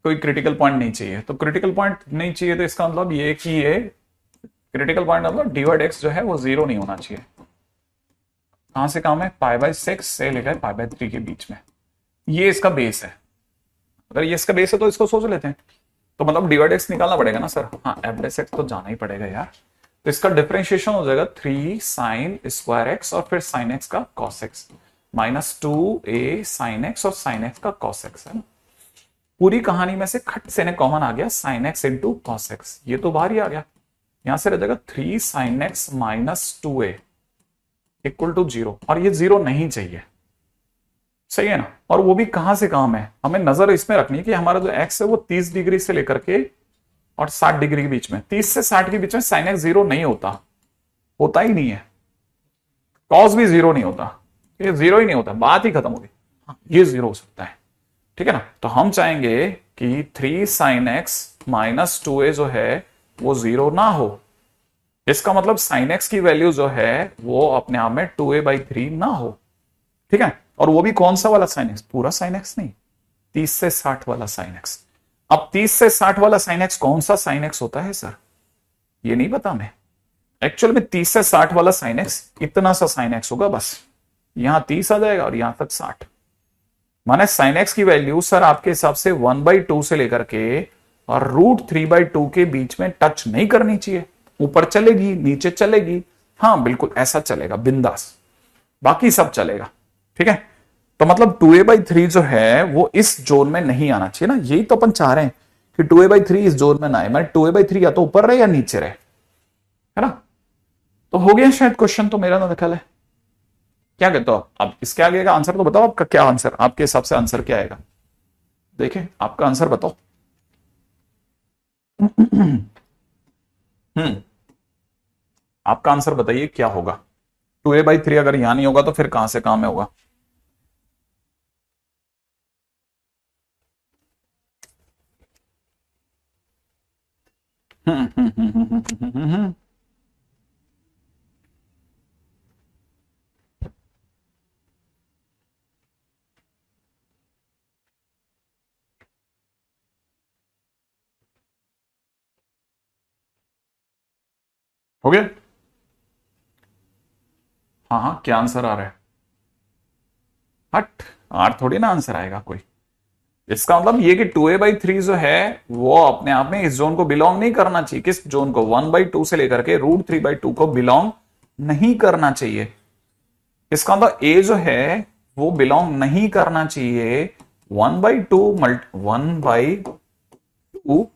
कोई क्रिटिकल पॉइंट नहीं चाहिए। तो क्रिटिकल पॉइंट नहीं चाहिए तो इसका मतलब ये कि ये क्रिटिकल पॉइंट मतलब d/x जो है वो 0 नहीं होना चाहिए। कहां से कहां में, π/6 से लेकर π/3 के बीच में, ये इसका बेस है। अगर ये इसका बेस है तो इसको सोच लेते हैं, तो मतलब d/x निकालना पड़ेगा ना सर, हाँ f/x तो जाना ही पड़ेगा यार। तो इसका डिफरेंशिएशन हो जाएगा 3 sin² x और फिर sin x का cos x। -2a sin x और sin x का cos x है ना। पूरी कहानी में से खट से ने कॉमन आ गया sin x into cos x, ये तो बाहर ही आ गया। यहां से रह जाएगा 3 sin x -2a equal to 0, और ये 0 नहीं चाहिए, सही है ना। और वो भी कहां से कहां में, हमें नजर इसमें रखनी है कि हमारा जो x है वो 30 डिग्री से लेकर के और 60 डिग्री के बीच में, 30 से 60 के बीच में sin x 0 नहीं होता, होता ही नहीं है। cos भी 0 नहीं होता, ये 0 ही नहीं होता, बात ही खत्म होगी। हाँ, ये 0 हो सकता है, ठीक है ना। तो हम चाहेंगे कि 3 sin x -2a जो है वो 0 ना हो। इसका मतलब sin x की वैल्यू जो है वो अपने आप में 2a/3 ना हो, ठीक है। और वो भी कौन सा वाला sin x, पूरा sin x नहीं, 30 से 60 वाला sin x। अब 30 से 60 वाला sin x कौन सा sin x होता है सर, ये नहीं पता मैं। एक्चुअल में 30 से 60 वाला sin x इतना सा sin x होगा बस, यहां 30 आ जाएगा और यहां तक 60। माने sin x की वैल्यू सर आपके हिसाब से 1/2 से लेकर के और √3/2 के बीच में टच नहीं करनी चाहिए। ऊपर चलेगी नीचे चलेगी, हाँ बिल्कुल ऐसा चलेगा बिंदास, बाकी सब चलेगा, ठीक है। तो मतलब 2a/3 जो है वो इस जोन में नहीं आना चाहिए ना, यही तो अपन चाह रहे हैं कि 2a/3 इस जोन में ना आए, मैं 2a/3 या तो ऊपर रहे या नीचे रहे, है ना। तो हो गया शायद क्वेश्चन, तो मेरा ना ख्याल है। क्या कहते हो आप, अब इसके आगे का आंसर तो बताओ, आपका क्या आंसर, आपके हिसाब से आंसर क्या आएगा, देखें आपका आंसर बताओ। हम्म, आपका आंसर बताइए क्या होगा। 2a/3 अगर यहां नहीं होगा तो फिर कहां से कहां में होगा। हो गया। हाँ हाँ, क्या आंसर आ रहा है, हट, आर थोड़ी ना आंसर आएगा कोई। इसका मतलब ये कि 2a/3 जो है वो अपने आप में इस जोन को बिलोंग नहीं करना चाहिए। किस जोन को, 1/2 से लेकर के √3/2 को बिलोंग नहीं करना चाहिए। इसका मतलब ए जो है वो बिलोंग नहीं करना चाहिए 1/2 1/2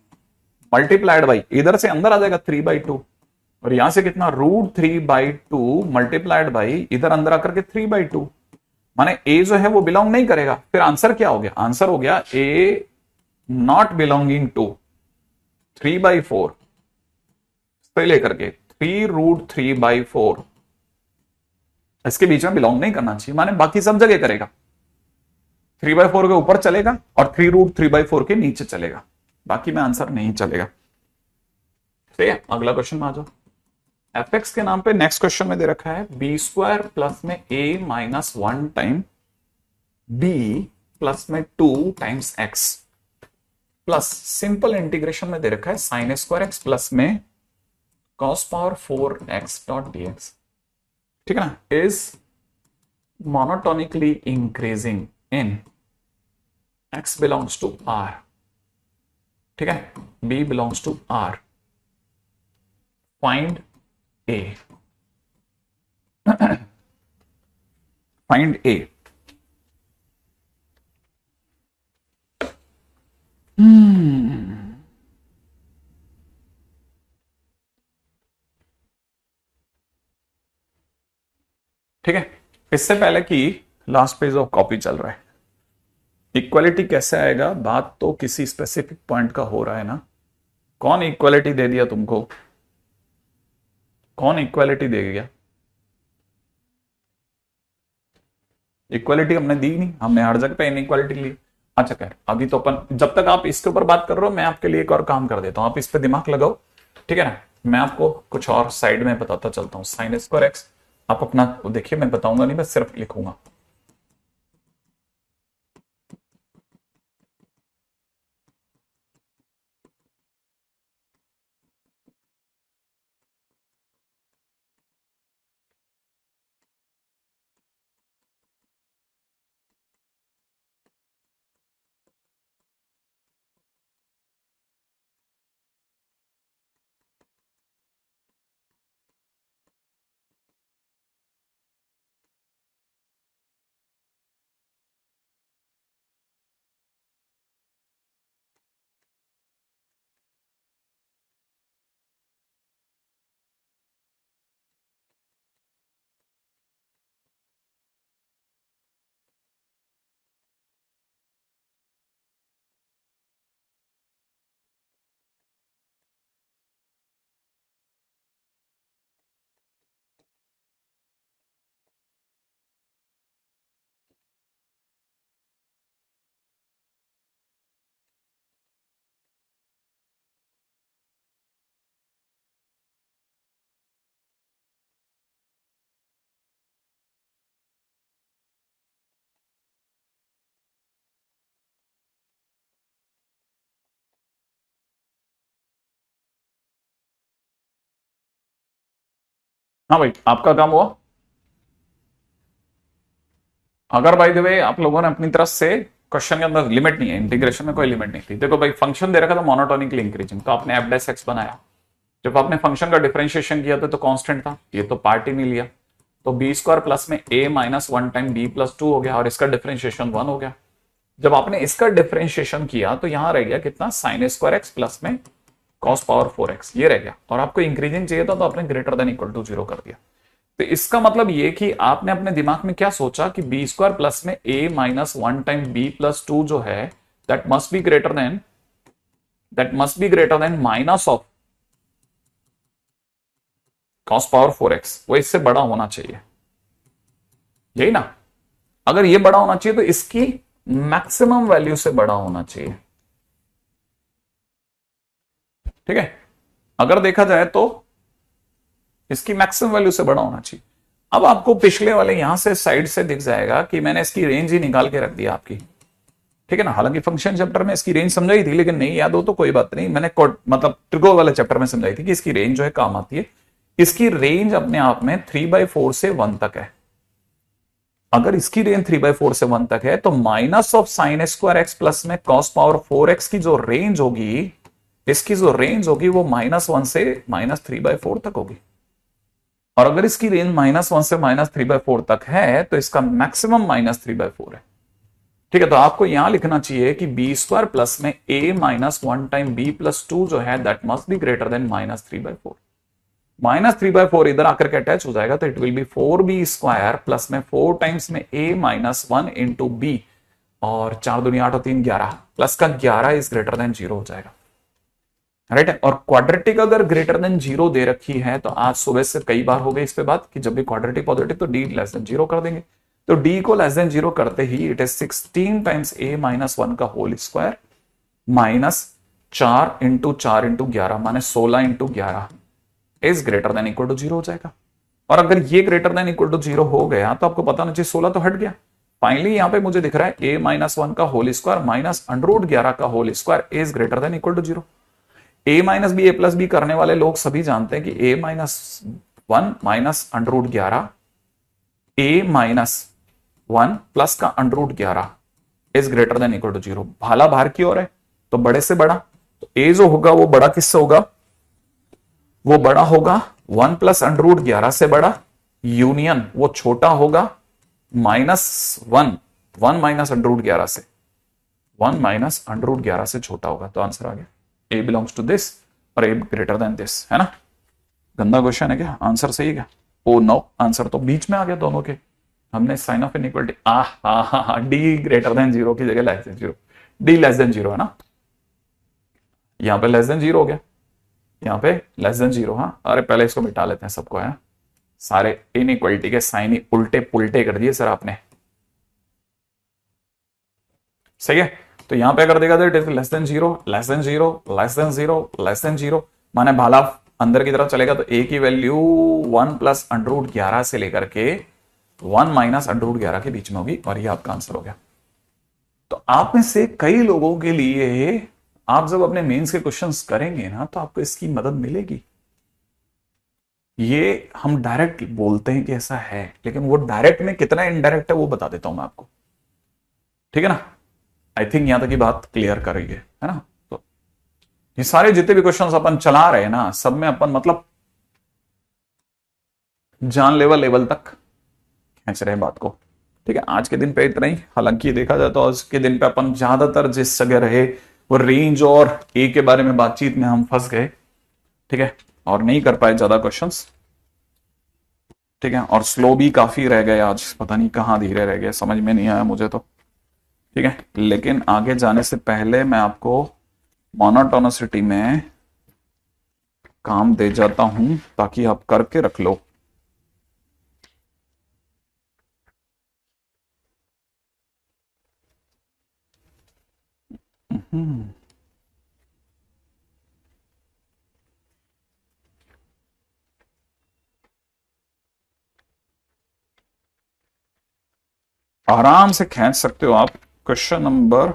मल्टीप्लाइड बाई, इधर से अंदर आ जाएगा 3/2, और यहां से कितना √3/2 मल्टीप्लाइड बाई इधर अंदर आकर के 3/2, माने ए जो है वो बिलोंग नहीं करेगा। फिर आंसर क्या हो गया, आंसर हो गया ए नॉट बिलोंगिंग टू 3/4 से लेकर के 3√3/4, इसके बीच में बिलोंग नहीं करना चाहिए, माने बाकी सब जगह करेगा। 3/4 के ऊपर चलेगा और 3√3/4 के नीचे चलेगा, बाकी में आंसर नहीं चलेगा। ठीक है, अगला क्वेश्चन में आ जाओ। एफ एक्स के नाम पे नेक्स्ट क्वेश्चन में दे रखा है b² प्लस में a-1 टाइम b प्लस में 2 times x plus simple integration में दे रखा है sin² x प्लस में cos⁴x.dx, ठीक है ना, is monotonically increasing in x belongs to r, ठीक है, b belongs to r, find a, find a। ठीक है, इससे पहले कि लास्ट पेज ऑफ कॉपी चल रहा है, इक्वालिटी कैसे आएगा, बात तो किसी स्पेसिफिक पॉइंट का हो रहा है ना। कौन इक्वालिटी दे दिया तुमको, कौन इक्वालिटी दे गया, इक्वालिटी हमने दी नहीं, हमने हर जगह पे इनइक्वालिटी ली। अच्छा खैर, अभी तो अपन, जब तक आप इसके ऊपर बात कर रहे हो मैं आपके लिए एक और काम कर देता हूं, आप इस पे दिमाग लगाओ, ठीक है ना। मैं आपको कुछ और साइड में बताता चलता हूं, sin²x आप अपना देखिए, मैं बताऊंगा नहीं, मैं सिर्फ लिखूंगा। हाँ भाई, आपका काम हुआ। अगर बाय द वे आप लोगों ने अपनी तरफ से, क्वेश्चन के अंदर लिमिट नहीं है, इंटीग्रेशन में कोई लिमिट नहीं थी। देखो भाई, फंक्शन दे रखा था मोनोटोनिकली इंक्रीजिंग, तो आपने एफ डैश एक्स बनाया। जब आपने फंक्शन का डिफरेंशिएशन किया था तो कांस्टेंट था, ये तो पार्ट ही नहीं लिया, तो बी स्क्वायर प्लस में a minus one time b plus two हो गया, और इसका डिफरेंशिएशन वन हो गया। जब आपने इसका डिफरेंशिएशन किया तो यहां रह गया कितना, साइन स्क्वायर एक्स प्लस में कॉस पावर फोर एक्स, ये रह गया। और आपको इंक्रीजिंग चाहिए था तो आपने greater than equal to zero कर दिया। तो इसका मतलब ये कि आपने अपने दिमाग में क्या सोचा कि बी स्क्वायर प्लस में a minus one time b plus two जो है, that must be greater than, minus of cos power four x, वो इससे बड़ा होना चाहिए, यही ना। अगर ये बड़ा होना चाहिए तो इसकी मैक्सिमम वैल्यू से बड़ा होना चाहिए, ठीक है। अगर देखा जाए तो इसकी मैक्सिमम वैल्यू से बड़ा होना चाहिए। अब आपको पिछले वाले यहां से साइड से दिख जाएगा कि मैंने इसकी रेंज ही निकाल के रख दिया आपकी, ठीक है ना। हालांकि फंक्शन चैप्टर में इसकी रेंज समझाई थी, लेकिन नहीं याद हो तो कोई बात नहीं, मैंने मतलब ट्रिगो वाले चैप्टर में समझाई थी कि इसकी रेंज जो है काम आती है। इसकी रेंज अपने आप में 3/4 से 1 तक है। अगर इसकी रेंज 3/4 से 1 तक है तो minus of sine square x plus में कॉस पावर 4x की जो रेंज होगी, इसकी जो रेंज होगी वो -1 से -3/4 तक होगी। और अगर इसकी रेंज -1 से -3/4 तक है तो इसका मैक्सिमम -3/4 है, ठीक है। तो आपको यहां लिखना चाहिए कि बी स्क्वायर प्लस में a minus one time b plus two जो है, that must be greater than -3/4। -3/4 इधर आकर के अटैच हो जाएगा तो it will be 4b square plus में 4 टाइम्स में a माइनस 1 इंटू बी, और 4 दूनी 8 और 3 11, प्लस का 11 इज ग्रेटर देन 0 हो जाएगा, राइट है। और क्वाड्रेटिक अगर ग्रेटर देन 0 दे रखी है तो आज सुबह से कई बार हो गई इस पे बात कि जब भी क्वाड्रेटिक पॉजिटिव तो d लेस देन 0 कर देंगे। तो d को लेस देन 0 करते ही it is 16 times a minus 1 का whole square minus 4 into 4 into 11 माने 16 into 11 is greater than equal to 0 हो जाएगा। और अगर ये ग्रेटर देन इक्वल टू 0 हो गया तो आपको पता ना चाहिए 16 तो हट गया। फाइनली यहां पे मुझे दिख रहा है a माइनस 1 का होल स्क्वायर माइनस अंडर 11 का whole square is greater than equal to 0। a minus b a plus b करने वाले लोग सभी जानते हैं कि a minus 1 minus under 11 a minus 1 plus का under 11 is greater than equal to 0। भाला बाहर की ओर है तो बड़े से बड़ा, तो a जो होगा वो बड़ा किससे होगा, वो बड़ा होगा 1 प्लस अंडर 11 से बड़ा, यूनियन वो छोटा होगा -1, 1 माइनस अंडर 11 से, 1 माइनस अंडर 11 से छोटा होगा। तो आंसर आ गया, ए बिलोंग्स टू दिस और ए ग्रेटर देन दिस, है ना। गंदा क्वेश्चन है क्या, आंसर सही है। ओ नो, आंसर तो बीच में आ गया दोनों के। हमने sign of inequality D greater than 0 की जगह less than 0, D less than 0 है ना, यहां पे लेस देन 0 हो गया, यहां पे लेस देन 0। हाँ, अरे पहले इसको मिटा लेते हैं सबको, है सारे इनइक्वालिटी के साइन ही उल्टे पुल्टे कर दिए सर आपने, सही है। तो यहां पे अगर देखा तो it is less than 0 less than 0 less than 0 less than 0, माने भाला अंदर की तरफ चलेगा तो ए की वैल्यू 1 प्लस अंडर 11 से लेकर के 1 माइनस अंडर 11 के बीच में होगी, और ये आपका आंसर हो गया। तो आप में से कई लोगों के लिए आप जब अपने मेंस के क्वेश्चंस करेंगे ना तो आपको इसकी मदद मिलेगी। ये हम डायरेक्ट बोलते हैं कि ऐसा है, लेकिन वो डायरेक्ट में कितना इनडायरेक्ट है वो बता देता हूं मैं आपको, ठीक है ना। आई थिंक यहां तक की बात क्लियर कर रही है ना। तो ये सारे जितने भी क्वेश्चंस अपन चला रहे हैं ना, सब में अपन मतलब जानलेवा लेवल तक खींच रहे हैं बात को, ठीक है। आज के दिन पे इतना ही। हालांकि देखा जाए तो आज के दिन पे अपन ज्यादातर जिस जगह रहे वो रेंज और ए के बारे में बातचीत में हम फंस गए, ठीक है, और नहीं कर पाए ज्यादा क्वेश्चंस, ठीक है। और स्लो भी काफी रह गए आज, पता नहीं कहां धीरे रह गए, समझ में नहीं आया मुझे तो, ठीक है। लेकिन आगे जाने से पहले मैं आपको मोनोटोनिसिटी में काम दे जाता हूं ताकि आप करके रख लो। आराम से खींच सकते हो आप। क्वेश्चन नंबर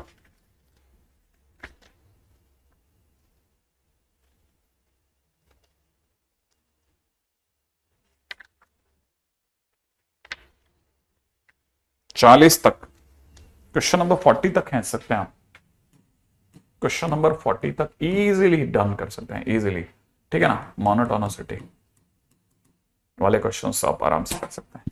40 तक, क्वेश्चन नंबर 40 तक खींच सकते हैं आप। क्वेश्चन नंबर 40 तक इजीली डन कर सकते हैं, इजीली। ठीक है ना, मोनोटोनिसिटी वाले क्वेश्चंस आप आराम से कर सकते हैं।